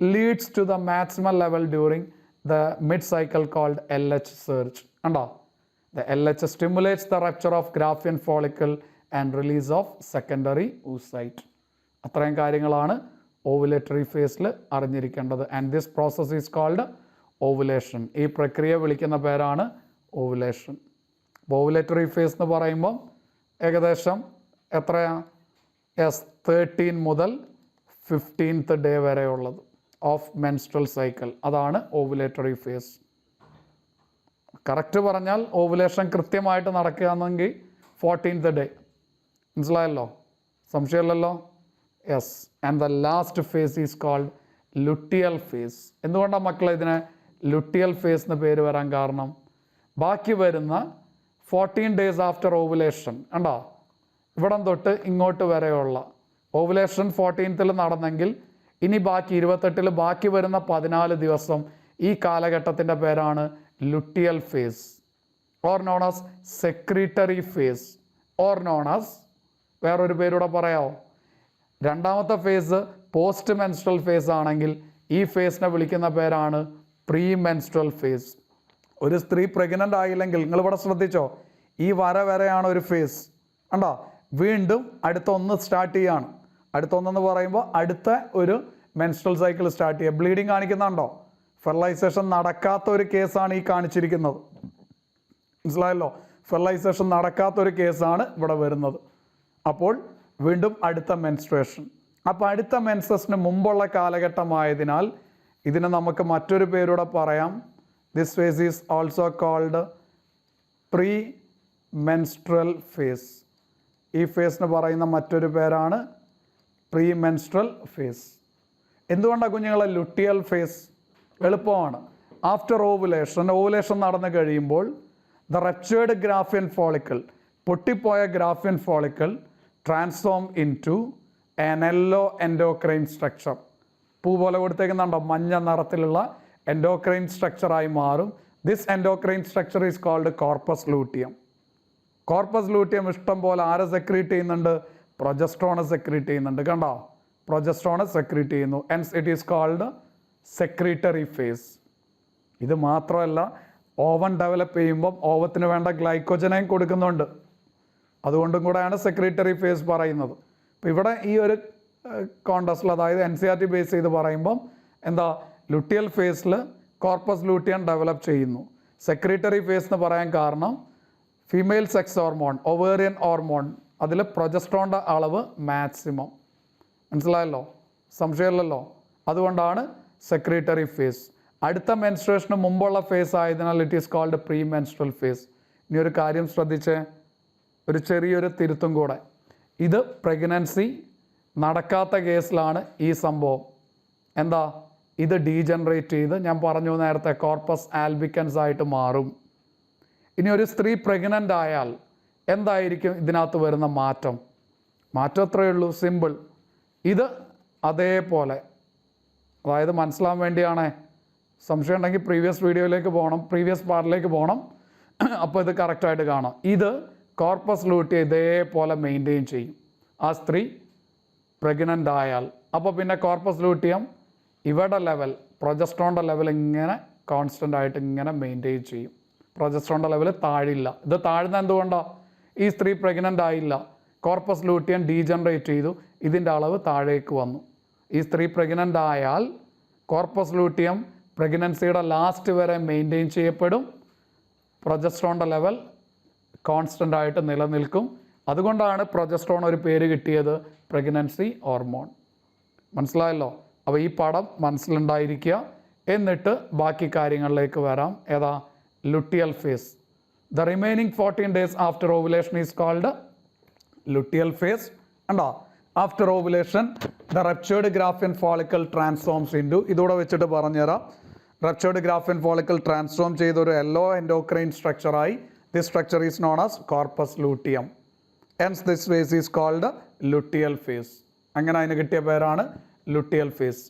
Speaker 1: leads to the maximum level during the mid cycle called LH surge. കണ്ടോ, the LH stimulates the rupture of Graafian follicle and release of secondary oocyte. അത്രയും കാര്യങ്ങളാണ് ovulatory ഫേസിൽ അറിഞ്ഞിരിക്കേണ്ടത്. And this process is called ovulation. ഈ പ്രക്രിയ വിളിക്കുന്ന പേരാണ് ovulation. Ovulatory face എന്ന് പറയുമ്പം ഏകദേശം എത്രയാണ്? 13 മുതൽ 15th day വരെയുള്ളത് ഓഫ് മെൻസ്ട്രൽ സൈക്കിൾ. അതാണ് ഓവുലേറ്ററി ഫേസ്. കറക്റ്റ് പറഞ്ഞാൽ ഓവുലേഷൻ കൃത്യമായിട്ട് നടക്കുകയാണെങ്കിൽ 14th day. മനസ്സിലായല്ലോ? സംശയമില്ലല്ലോ? Yes. And the last phase is called luteal phase. എന്തുകൊണ്ടാണ് മക്കളെ ഇതിനെ ലുട്ടിയൽ ഫേസ് എന്ന് പേര് വരാൻ കാരണം? ബാക്കി വരുന്ന 14 days ആഫ്റ്റർ ഓവുലേഷൻ, കണ്ടോ, ഇവിടം തൊട്ട് ഇങ്ങോട്ട് വരെയുള്ള ഓവുലേഷൻ 14th നടന്നെങ്കിൽ ഇനി ബാക്കി 28 ബാക്കി വരുന്ന 14 ദിവസം ഈ കാലഘട്ടത്തിൻ്റെ പേരാണ് luteal phase, or known as secretory phase, or known as വേറൊരു പേരൂടെ പറയാമോ? രണ്ടാമത്തെ ഫേസ് പോസ്റ്റ് മെൻസ്ട്രൽ ഫേസ് ആണെങ്കിൽ ഈ ഫേസിനെ വിളിക്കുന്ന പേരാണ് പ്രീ മെൻസ്ട്രൽ ഫേസ്. ഒരു സ്ത്രീ പ്രഗ്നൻ്റ് ആയില്ലെങ്കിൽ നിങ്ങളിവിടെ ശ്രദ്ധിച്ചോ, ഈ വരെയാണ് ഒരു ഫേസ്. കണ്ടോ, വീണ്ടും അടുത്ത ഒന്ന് സ്റ്റാർട്ട് ചെയ്യാണ്. അടുത്ത ഒന്നെന്ന് പറയുമ്പോൾ അടുത്ത ഒരു മെൻസ്ട്രൽ സൈക്കിൾ സ്റ്റാർട്ട് ചെയ്യുക. ബ്ലീഡിങ് കാണിക്കുന്നുണ്ടോ? ഫെർലൈസേഷൻ നടക്കാത്ത ഒരു കേസാണ് ഈ കാണിച്ചിരിക്കുന്നത്. മനസ്സിലായല്ലോ, ഫെർലൈസേഷൻ നടക്കാത്തൊരു കേസാണ് ഇവിടെ വരുന്നത്. അപ്പോൾ വീണ്ടും അടുത്ത മെൻസ്ട്രേഷൻ. അപ്പോൾ അടുത്ത മെൻസസിന് മുമ്പുള്ള കാലഘട്ടമായതിനാൽ ഇതിനെ നമുക്ക് മറ്റൊരു പേരൂടെ പറയാം. This phase is also called pre menstrual phase. ഈ ഫേസിന് പറയുന്ന മറ്റൊരു പേരാണ് പ്രീ മെൻസ്ട്രൽ ഫേസ്. എന്തുകൊണ്ടാണ് കുഞ്ഞുങ്ങളെ ലുട്ടിയൽ ഫേസ്? എളുപ്പമാണ്. ആഫ്റ്റർ ഓവുലേഷൻ നടന്നു കഴിയുമ്പോൾ ദ റപ്ചേർഡ് ഗ്രാഫിയൻ ഫോളിക്കിൾ, പൊട്ടിപ്പോയ Graafian follicle transform into an yellow endocrine structure. പൂ പോലെ കൊടുത്തേക്കുന്നുണ്ടോ, മഞ്ഞ നിറത്തിലുള്ള എൻഡോക്രൈൻ സ്ട്രക്ചറായി മാറും. This endocrine structure is called corpus luteum. Corpus luteum ഇഷ്ടം പോലെ ആരെ സെക്രീറ്റ് ചെയ്യുന്നുണ്ട്? പ്രൊജസ്ട്രോണ് സെക്രീറ്റ് ചെയ്യുന്നുണ്ട്. കണ്ടോ, പ്രൊജസ്ട്രോണ് സെക്രീറ്റ് ചെയ്യുന്നു. Hence it is called secretory phase. ഇത് മാത്രമല്ല, ഓവൻ ഡെവലപ്പ് ചെയ്യുമ്പം ഓവത്തിന് വേണ്ട ഗ്ലൈക്കോജനയും കൊടുക്കുന്നുണ്ട്. അതുകൊണ്ടും കൂടെയാണ് സെക്രീറ്ററി ഫേസ് പറയുന്നത്. അപ്പോൾ ഇവിടെ ഈ ഒരു കോണ്ടസ്റ്റിൽ, അതായത് NCERT ബേസ് ചെയ്ത് പറയുമ്പം എന്താ, ലുട്ടിയൽ ഫേസിൽ കോർപ്പസ് ലൂട്ടിയം ഡെവലപ്പ് ചെയ്യുന്നു. സെക്രീറ്ററി ഫേസ് എന്ന് പറയാൻ കാരണം female sex hormone, ovarian hormone, അതിൽ പ്രൊജസ്ട്രോണിൻ്റെ അളവ് മാക്സിമം. മനസ്സിലായല്ലോ, സംശയമില്ലല്ലോ. അതുകൊണ്ടാണ് സെക്രീറ്ററി ഫേസ്. അടുത്ത മെൻസ്ട്രേഷന് മുമ്പുള്ള ഫേസ് ആയതിനാൽ it is called pre menstrual phase. ഇനി ഒരു കാര്യം ശ്രദ്ധിച്ച്, ഒരു ചെറിയൊരു തിരുത്തും കൂടെ. ഇത് പ്രഗ്നൻസി നടക്കാത്ത കേസിലാണ് ഈ സംഭവം. എന്താ, ഇത് ഡീജനറേറ്റ് ചെയ്ത്, ഞാൻ പറഞ്ഞു നേരത്തെ, കോർപ്പസ് ആൽബിക്കൻസ് ആയിട്ട് മാറും. ഇനി ഒരു സ്ത്രീ പ്രഗ്നൻ്റ് ആയാൽ എന്തായിരിക്കും ഇതിനകത്ത് വരുന്ന മാറ്റം? മാറ്റം അത്രയേ ഉള്ളൂ, സിമ്പിൾ. ഇത് അതേപോലെ, അതായത് മനസ്സിലാൻ വേണ്ടിയാണ്. സംശയം ഉണ്ടെങ്കിൽ പ്രീവിയസ് വീഡിയോയിലേക്ക് പോകണം, പ്രീവിയസ് പാർട്ടിലേക്ക് പോകണം. അപ്പോൾ ഇത് കറക്റ്റായിട്ട് കാണാം. ഇത് കോർപ്പസ് ലൂട്ടിയം ഇതേപോലെ മെയിൻറ്റെയിൻ ചെയ്യും ആ സ്ത്രീ പ്രഗ്നൻ്റ് ആയാൽ. അപ്പോൾ പിന്നെ കോർപ്പസ് ലൂട്ടിയം ഇവിടെ ലെവൽ, പ്രൊജസ്ട്രോണിൻ്റെ ലെവൽ ഇങ്ങനെ കോൺസ്റ്റൻ്റ് ആയിട്ട് ഇങ്ങനെ മെയിൻറ്റെയിൻ ചെയ്യും. പ്രൊജസ്ട്രോണിൻ്റെ ലെവൽ താഴില്ല. ഇത് താഴ്ന്ന എന്തുകൊണ്ടാണ്? ഈ സ്ത്രീ പ്രഗ്നൻ്റ് ആയില്ല, കോർപ്പസ് ലൂട്ടിയം ഡീജനറേറ്റ് ചെയ്തു, ഇതിൻ്റെ അളവ് താഴേക്ക് വന്നു. ഈ സ്ത്രീ പ്രഗ്നൻ്റ് ആയാൽ കോർപ്പസ് ലൂട്ടിയം പ്രഗ്നൻസിയുടെ ലാസ്റ്റ് വരെ മെയിൻറ്റെയിൻ ചെയ്യപ്പെടും. പ്രൊജസ്ട്രോണിൻ്റെ ലെവൽ കോൺസ്റ്റൻ്റ് ആയിട്ട് നിലനിൽക്കും. അതുകൊണ്ടാണ് പ്രൊജസ്ട്രോൺ ഒരു പേര് കിട്ടിയത്, പ്രഗ്നൻസി ഹോർമോൺ. മനസ്സിലായല്ലോ. അപ്പോൾ ഈ പടം മനസ്സിലുണ്ടായിരിക്കുക. എന്നിട്ട് ബാക്കി കാര്യങ്ങളിലേക്ക് വരാം. ഏതാ? Luteal phase. The remaining 14 days after ovulation is called luteal phase. കണ്ടോ, after ovulation the ruptured Graafian follicle transforms into, ഇതൂടെ വെച്ചിട്ട് പറഞ്ഞുതരാം. റപ്ചേർഡ് ഗ്രാഫിയൻ ഫോളിക്കൽ ട്രാൻസ്ഫോം ചെയ്തൊരു യെല്ലോ എൻഡോക്രൈൻ സ്ട്രക്ചറായി. This structure is known as corpus luteum. Hence this phase is called luteal phase. അങ്ങനെ അതിന് കിട്ടിയ പേരാണ് luteal phase.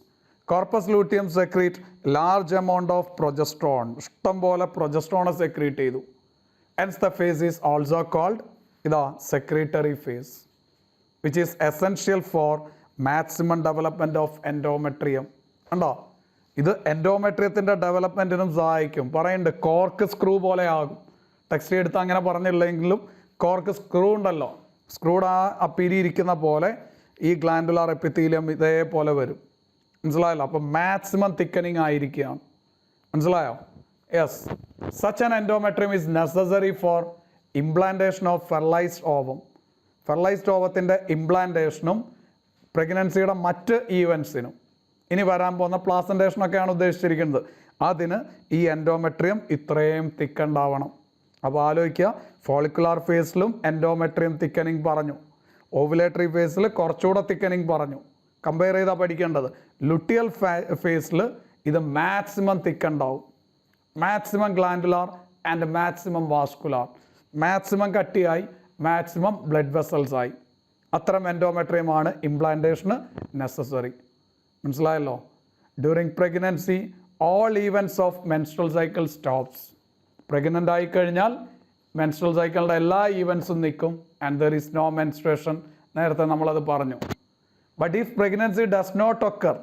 Speaker 1: Corpus luteum secrete large amount of progesterone. ഇഷ്ടം പോലെ പ്രൊജസ്ട്രോണെ സെക്രീറ്റ് ചെയ്തു. Hence the face is also called ഇതാ secretory phase, which is essential for maximum development of endometrium. കണ്ടോ, ഇത് എൻഡോമെട്രിയത്തിൻ്റെ ഡെവലപ്മെൻറ്റിനും സഹായിക്കും. പറയുന്നുണ്ട് കോർക്ക് സ്ക്രൂ പോലെ ആകും. ടെക്സ്റ്റ് എടുത്ത് അങ്ങനെ പറഞ്ഞില്ലെങ്കിലും കോർക്ക് സ്ക്രൂ ഉണ്ടല്ലോ, സ്ക്രൂഡ് ആ പിരിയിരിക്കുന്ന പോലെ ഈ ഗ്ലാൻഡുലാർ എപ്പിത്തീലിയം ഇതേപോലെ വരും. മനസ്സിലായല്ലോ. അപ്പോൾ മാക്സിമം തിക്കനിങ് ആയിരിക്കുകയാണ്. മനസ്സിലായോ? Yes. Such an endometrium is necessary for implantation of fertilised ovum. Fertilised ഓവത്തിൻ്റെ ഇംപ്ലാന്റേഷനും പ്രഗ്നൻസിയുടെ മറ്റ് ഈവൻസിനും, ഇനി വരാൻ പോകുന്ന പ്ലാസൻറ്റേഷനൊക്കെയാണ് ഉദ്ദേശിച്ചിരിക്കുന്നത്, അതിന് ഈ എൻഡോമെട്രിയം ഇത്രയും തിക്കുണ്ടാവണം. അപ്പോൾ ആലോചിക്കുക, ഫോളിക്കുലാർ ഫേസിലും എൻഡോമെട്രിയം തിക്കനിങ് പറഞ്ഞു, ഓവുലേറ്ററി ഫേസിൽ കുറച്ചുകൂടെ തിക്കനിങ് പറഞ്ഞു. കമ്പയർ ചെയ്താൽ പഠിക്കേണ്ടത്, ലുട്ടിയൽ ഫേസിൽ ഇത് മാക്സിമം തിക്കുണ്ടാവും. Maximum glandular and maximum vascular. Maximum കട്ടിയായി, മാക്സിമം ബ്ലഡ് വെസൽസ് ആയി. അത്തരം എൻഡോമെട്രിയമാണ് ഇംപ്ലാന്റേഷന് നെസസറി. മനസ്സിലായല്ലോ. During pregnancy all events of menstrual cycle stops. പ്രഗ്നൻ്റ് ആയിക്കഴിഞ്ഞാൽ മെൻസ്ട്രൽ സൈക്കിളിൻ്റെ എല്ലാ ഈവൻസും നിൽക്കും. And there is no menstruation. നേരത്തെ നമ്മളത് പറഞ്ഞു. But if pregnancy does not occur,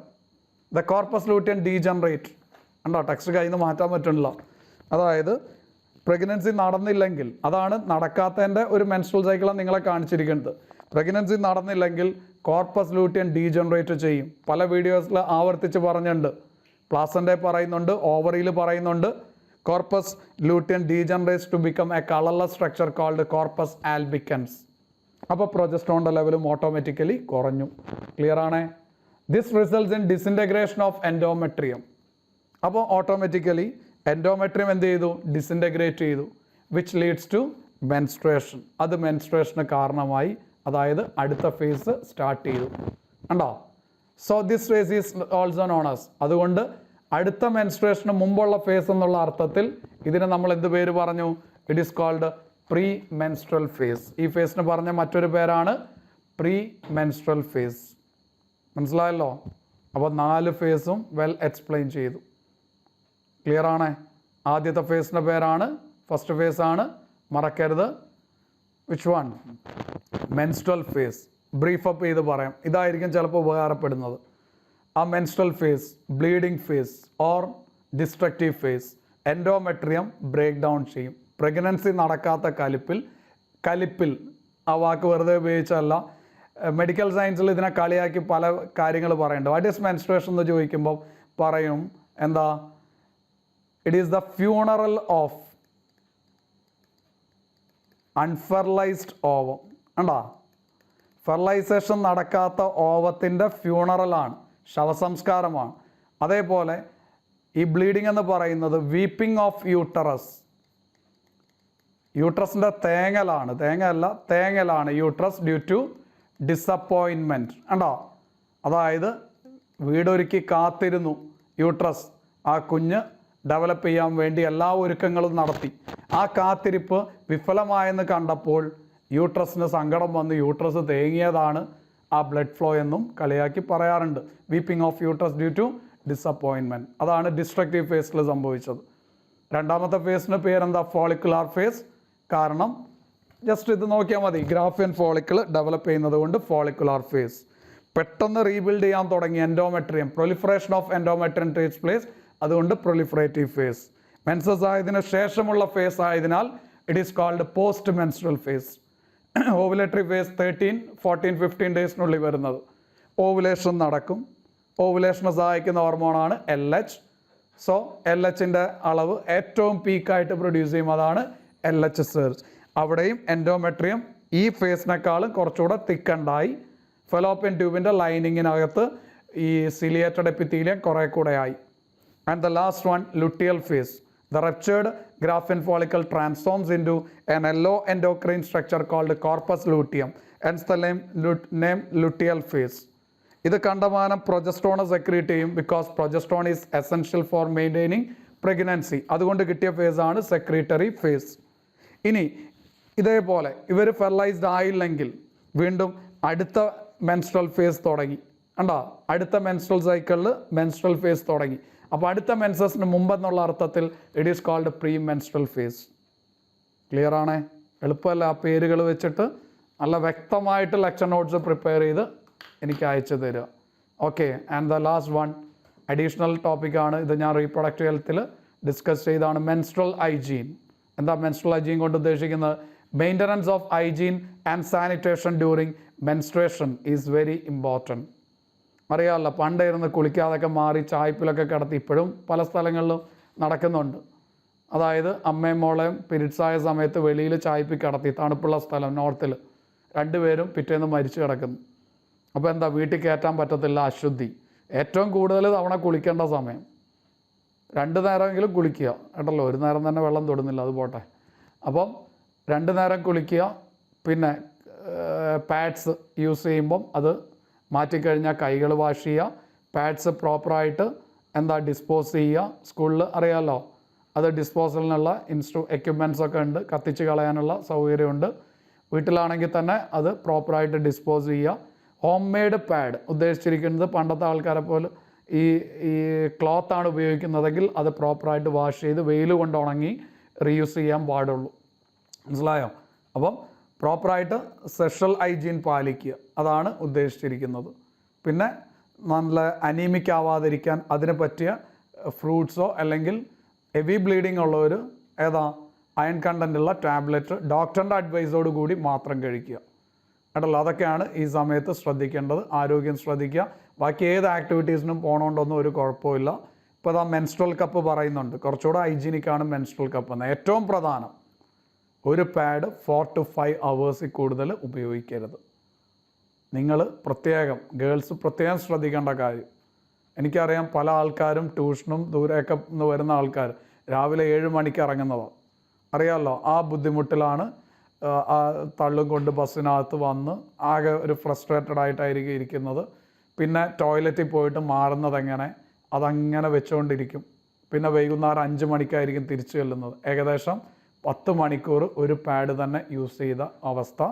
Speaker 1: the corpus luteum degenerate. കണ്ടോ, ടെക്സ്റ്റ് കയ്യിൽ നിന്ന് മാറ്റാൻ പറ്റണില്ല. അതായത് പ്രഗ്നൻസി നടന്നില്ലെങ്കിൽ, അതാണ് നടക്കാത്തതിൻ്റെ ഒരു മെൻസ്ട്രൽ സൈക്കിളാണ് നിങ്ങളെ കാണിച്ചിരിക്കുന്നത്. പ്രഗ്നൻസി നടന്നില്ലെങ്കിൽ കോർപ്പസ് ലൂട്ടിയം ഡീജനറേറ്റ് ചെയ്യും. പല വീഡിയോസിൽ ആവർത്തിച്ച് പറഞ്ഞിട്ടുണ്ട്. പ്ലാസൻ്റെ പറയുന്നുണ്ട്, ഓവറിയിൽ പറയുന്നുണ്ട്. Corpus luteum degenerates to become a colourless structure called corpus albicans. അപ്പോൾ പ്രൊജസ്ട്രോണിൻ്റെ ലെവലും ഓട്ടോമാറ്റിക്കലി കുറഞ്ഞു. ക്ലിയർ ആണേ? This results in disintegration of endometrium. അപ്പോൾ ഓട്ടോമാറ്റിക്കലി എൻഡോമെട്രിയം എന്ത് ചെയ്തു? ഡിസിൻറ്റഗ്രേറ്റ് ചെയ്തു. Which leads to menstruation. അത് മെൻസ്ട്രേഷന് കാരണമായി. അതായത് അടുത്ത ഫേസ് സ്റ്റാർട്ട് ചെയ്തു. കണ്ടോ? So this phase is also known as. അതുകൊണ്ട് അടുത്ത മെൻസ്ട്രേഷന് മുമ്പുള്ള ഫേസ് എന്നുള്ള അർത്ഥത്തിൽ ഇതിനെ നമ്മൾ എന്ത് പേര് പറഞ്ഞു? It is called pre menstrual phase. ഈ ഫേസിന് പറഞ്ഞ മറ്റൊരു പേരാണ് പ്രീ മെൻസ്ട്രൽ ഫേസ്. മനസ്സിലായല്ലോ? അപ്പോൾ 4 ഫേസും വെൽ എക്സ്പ്ലെയിൻ ചെയ്തു. ക്ലിയർ ആണേ? ആദ്യത്തെ ഫേസിൻ്റെ പേരാണ്, ഫസ്റ്റ് ഫേസ് ആണ്, മറക്കരുത്. Which one? Menstrual phase. Brief up ചെയ്ത് പറയാം, ഇതായിരിക്കും ചിലപ്പോൾ ഉപകാരപ്പെടുന്നത്. ആ menstrual phase, bleeding phase or destructive phase, endometrium break down ചെയ്യും. പ്രഗ്നൻസി നടക്കാത്ത കലിപ്പിൽ ആ വാക്ക് വെറുതെ ഉപയോഗിച്ചല്ല. മെഡിക്കൽ സയൻസിൽ ഇതിനെ കളിയാക്കി പല കാര്യങ്ങൾ പറയുന്നുണ്ട്. വാട്ട് ഈസ് മെൻസ്ട്രേഷൻ എന്ന് ചോദിക്കുമ്പോൾ പറയും എന്താ? It is the funeral of unfertilised ovum. കണ്ടാ? ഫെർലൈസേഷൻ നടക്കാത്ത ഓവത്തിൻ്റെ ഫ്യൂണറലാണ്, ശവസംസ്കാരമാണ്. അതേപോലെ ഈ ബ്ലീഡിംഗ് എന്ന് പറയുന്നത് വീപ്പിംഗ് ഓഫ് യൂട്ടറസ്. യൂട്രസിൻ്റെ തേങ്ങലാണ് യൂട്രസ് ഡ്യൂ ടു ഡിസപ്പോയിൻമെൻറ്റ്. കണ്ടോ? അതായത് വീടൊരുക്കി കാത്തിരുന്നു യൂട്രസ്. ആ കുഞ്ഞ് ഡെവലപ്പ് ചെയ്യാൻ വേണ്ടി എല്ലാ ഒരുക്കങ്ങളും നടത്തി. ആ കാത്തിരിപ്പ് വിഫലമായെന്ന് കണ്ടപ്പോൾ യൂട്രസിന് സങ്കടം വന്ന് യൂട്രസ് തേങ്ങിയതാണ് ആ ബ്ലഡ് ഫ്ലോ എന്നും കളിയാക്കി പറയാറുണ്ട്. Weeping of uterus due to disappointment. അതാണ് ഡിസ്ട്രക്റ്റീവ് ഫേസിൽ സംഭവിച്ചത്. രണ്ടാമത്തെ ഫേസിന് പേരെന്താ? Follicular face. കാരണം ജസ്റ്റ് ഇത് നോക്കിയാൽ മതി, ഗ്രാഫിയൻ ഫോളിക്കിൾ ഡെവലപ്പ് ചെയ്യുന്നത് കൊണ്ട് ഫോളിക്കുലാർ ഫേസ്. പെട്ടെന്ന് റീബിൽഡ് ചെയ്യാൻ തുടങ്ങി endometrium. Proliferation of endometrium takes place. അതുകൊണ്ട് പ്രൊലിഫറേറ്റീവ് ഫേസ്. മെൻസസ് ആയതിനു ശേഷമുള്ള ഫേസ് ആയതിനാൽ it is called post menstrual phase. Ovulatory phase 13, 14, 15 ഡേയ്സിനുള്ളിൽ വരുന്നത്. ഓവുലേഷൻ നടക്കും. ഓവുലേഷനെ സഹായിക്കുന്ന ഹോർമോണാണ് LH. സോ LHൻ്റെ അളവ് ഏറ്റവും പീക്കായിട്ട് പ്രൊഡ്യൂസ് ചെയ്യും. അതാണ് LH സർജ്. അവിടെയും എൻഡോമെട്രിയം ഈ ഫേസിനേക്കാളും കുറച്ചുകൂടെ തിക്കണ്ടായി. ഫെലോപ്പിയൻ ട്യൂബിൻ്റെ ലൈനിങ്ങിനകത്ത് ഈ സിലിയേറ്റഡ് എപ്പിത്തീലിയം കുറേ കൂടെ ആയി. And the last one, luteal phase. The ruptured Graafian follicle transforms into an yellow endocrine structure called corpus luteum. Hence the name luteal phase. ഇത് കണ്ടമാനം പ്രൊജസ്ട്രോൺ സെക്രീറ്റ് ചെയ്യും. Because progesterone is essential for maintaining pregnancy. അതുകൊണ്ട് കിട്ടിയ ഫേസാണ് secretory face. ഇനി ഇതേപോലെ ഇവർ ഫെർലൈസ്ഡ് ആയില്ലെങ്കിൽ വീണ്ടും അടുത്ത മെൻസ്ട്രൽ ഫേസ് തുടങ്ങി. കണ്ടോ? അടുത്ത മെൻസ്ട്രൽ സൈക്കിളിൽ മെൻസ്ട്രൽ ഫേസ് തുടങ്ങി. അപ്പോൾ അടുത്ത മെൻസസിന് മുമ്പെന്നുള്ള അർത്ഥത്തിൽ it is called pre menstrual phase. Clear ആണേ? എളുപ്പമല്ല ആ പേരുകൾ വെച്ചിട്ട് നല്ല വ്യക്തമായിട്ട് ലെക്ചർ നോട്ട്സ് പ്രിപ്പയർ ചെയ്ത് എനിക്ക് അയച്ചു തരിക. Okay. And the last one additional ടോപ്പിക്കാണ്. ഇത് ഞാൻ റീപ്രൊഡക്റ്റീവ് ഹെൽത്തിൽ ഡിസ്കസ് ചെയ്താണ്. Menstrual hygiene. എന്താ മെൻസ്ട്രൽ ഹൈജീൻ കൊണ്ട് ഉദ്ദേശിക്കുന്നത്? Maintenance of hygiene and sanitation during menstruation is very important. അറിയാമല്ലോ, പണ്ടായിരുന്നു കുളിക്കാതൊക്കെ മാറി ചായ്പിലൊക്കെ കിടത്തി. ഇപ്പോഴും പല സ്ഥലങ്ങളിലും നടക്കുന്നുണ്ട്. അതായത് അമ്മയും മോളെയും പീരിയഡ്സ് ആയ സമയത്ത് വെളിയിൽ ചായ്പി കിടത്തി, തണുപ്പുള്ള സ്ഥലം നോർത്തിൽ, രണ്ടുപേരും പിറ്റേന്ന് മരിച്ചു കിടക്കുന്നു. അപ്പോൾ എന്താ, വീട്ടിൽ കയറ്റാൻ പറ്റത്തില്ല, അശുദ്ധി. ഏറ്റവും കൂടുതൽ തവണ കുളിക്കേണ്ട സമയം 2 നേരമെങ്കിലും കുളിക്കുക കേട്ടല്ലോ. ഒരു നേരം തന്നെ വെള്ളം തൊടുന്നില്ല, അത് പോട്ടെ. അപ്പം 2 നേരം കുളിക്കുക. പിന്നെ പാഡ്സ് യൂസ് ചെയ്യുമ്പം അത് മാറ്റിക്കഴിഞ്ഞാൽ കൈകൾ വാഷ് ചെയ്യുക. പാഡ്സ് പ്രോപ്പറായിട്ട് ഡിസ്പോസ് ചെയ്യുക. സ്കൂളിൽ അറിയാമല്ലോ, അത് ഡിസ്പോസലിനുള്ള എക്യുപ്മെൻറ്റ്സ് ഒക്കെ ഉണ്ട്, കത്തിച്ച് കളയാനുള്ള സൗകര്യമുണ്ട്. വീട്ടിലാണെങ്കിൽ തന്നെ അത് പ്രോപ്പറായിട്ട് ഡിസ്പോസ് ചെയ്യുക. ഹോം മെയ്ഡ് പാഡ് ഉദ്ദേശിച്ചിരിക്കുന്നത് പണ്ടത്തെ ആൾക്കാരെ പോലെ ഈ ക്ലോത്താണ് ഉപയോഗിക്കുന്നതെങ്കിൽ അത് പ്രോപ്പറായിട്ട് വാഷ് ചെയ്ത് വെയിൽ കൊണ്ട് ഉണങ്ങി റീയൂസ് ചെയ്യാൻ പാടുള്ളൂ. മനസ്സിലായോ? അപ്പം പ്രോപ്പറായിട്ട് സെക്ഷൽ ഹൈജീൻ പാലിക്കുക, അതാണ് ഉദ്ദേശിച്ചിരിക്കുന്നത്. പിന്നെ നല്ല അനീമിക് ആവാതിരിക്കാൻ അതിന് പറ്റിയ ഫ്രൂട്ട്സോ അല്ലെങ്കിൽ ഹെവി ബ്ലീഡിംഗ് ഉള്ളവർ ഏതാ അയൺ കണ്ടൻറ്റുള്ള ടാബ്ലറ്റ് ഡോക്ടറിൻ്റെ അഡ്വൈസോട് കൂടി മാത്രം കഴിക്കുക കേട്ടല്ലോ. അതൊക്കെയാണ് ഈ സമയത്ത് ശ്രദ്ധിക്കേണ്ടത്. ആരോഗ്യം ശ്രദ്ധിക്കുക. ബാക്കി ഏത് ആക്ടിവിറ്റീസിനും പോകണോണ്ടൊന്നും ഒരു കുഴപ്പമില്ല. ഇപ്പോൾ അതാ മെൻസ്ട്രൽ കപ്പ് പറയുന്നുണ്ട്, കുറച്ചുകൂടെ ഹൈജീനിക്കാണ് മെൻസ്ട്രൽ കപ്പ് എന്ന്. ഏറ്റവും പ്രധാനം, ഒരു പാഡ് 4 to 5 hours കൂടുതൽ ഉപയോഗിക്കരുത്. നിങ്ങൾ പ്രത്യേകം ഗേൾസ് പ്രത്യേകം ശ്രദ്ധിക്കേണ്ട കാര്യം. എനിക്കറിയാം പല ആൾക്കാരും ട്യൂഷനും ദൂരെയൊക്കെ വരുന്ന ആൾക്കാർ രാവിലെ 7 മണിക്ക് ഇറങ്ങുന്നതാണ്. അറിയാമല്ലോ, ആ ബുദ്ധിമുട്ടിലാണ് ആ തള്ളും കൊണ്ട് ബസ്സിനകത്ത് വന്ന് ആകെ ഒരു ഫ്രസ്ട്രേറ്റഡ് ആയിട്ടായിരിക്കും ഇരിക്കുന്നത്. പിന്നെ ടോയ്ലറ്റിൽ പോയിട്ട് മാറുന്നത് എങ്ങനെ, അതങ്ങനെ വെച്ചുകൊണ്ടിരിക്കും. പിന്നെ വൈകുന്നേരം 5 മണിക്കായിരിക്കും തിരിച്ചു ചെല്ലുന്നത്. ഏകദേശം 10 മണിക്കൂർ ഒരു പാഡ് തന്നെ യൂസ് ചെയ്ത അവസ്ഥ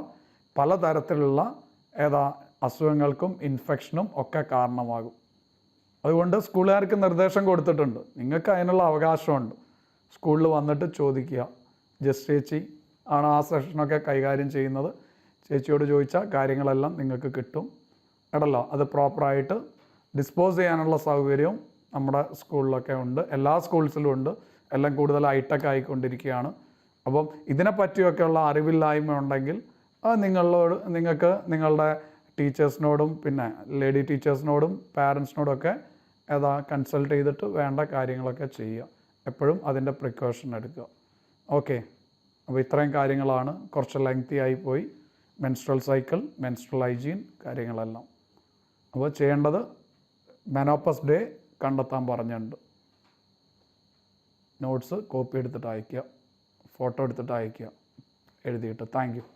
Speaker 1: പലതരത്തിലുള്ള അസുഖങ്ങൾക്കും ഇൻഫെക്ഷനും ഒക്കെ കാരണമാകും. അതുകൊണ്ട് സ്കൂളുകാർക്ക് നിർദ്ദേശം കൊടുത്തിട്ടുണ്ട്, നിങ്ങൾക്ക് അതിനുള്ള അവകാശമുണ്ട്. സ്കൂളിൽ വന്നിട്ട് ചോദിക്കുക. ജസ്റ്റ് ചേച്ചി ആണ് ആ സെഷനൊക്കെ കൈകാര്യം ചെയ്യുന്നത്. ചേച്ചിയോട് ചോദിച്ചാൽ കാര്യങ്ങളെല്ലാം നിങ്ങൾക്ക് കിട്ടും കേട്ടല്ലോ. അത് പ്രോപ്പറായിട്ട് ഡിസ്പോസ് ചെയ്യാനുള്ള സൗകര്യവും നമ്മുടെ സ്കൂളിലൊക്കെ ഉണ്ട്, എല്ലാ സ്കൂൾസിലും ഉണ്ട്. എല്ലാം കൂടുതൽ ഹൈടെക് ആയിക്കൊണ്ടിരിക്കുകയാണ്. അപ്പം ഇതിനെപ്പറ്റിയൊക്കെയുള്ള അറിവില്ലായ്മ ഉണ്ടെങ്കിൽ നിങ്ങൾക്ക് നിങ്ങളുടെ ടീച്ചേഴ്സിനോടും പിന്നെ ലേഡി ടീച്ചേഴ്സിനോടും പാരൻസിനോടൊക്കെ കൺസൾട്ട് ചെയ്തിട്ട് വേണ്ട കാര്യങ്ങളൊക്കെ ചെയ്യുക. എപ്പോഴും അതിൻ്റെ പ്രിക്കോഷൻ എടുക്കുക. ഓക്കെ, അപ്പോൾ ഇത്രയും കാര്യങ്ങളാണ്. കുറച്ച് ലെങ്തി ആയിപ്പോയി. മെൻസ്ട്രൽ സൈക്കിൾ, മെൻസ്ട്രൽ ഹൈജീൻ കാര്യങ്ങളെല്ലാം. അപ്പോൾ ചെയ്യേണ്ടത് മെനോപ്പസ് ഡേ കണ്ടെത്താൻ പറഞ്ഞിട്ടുണ്ട്. നോട്ട്സ് കോപ്പി എടുത്തിട്ട് അയയ്ക്കുക, ഫോട്ടോ എടുത്തിട്ട് അയയ്ക്കുക, എഴുതിയിട്ട്. Thank you.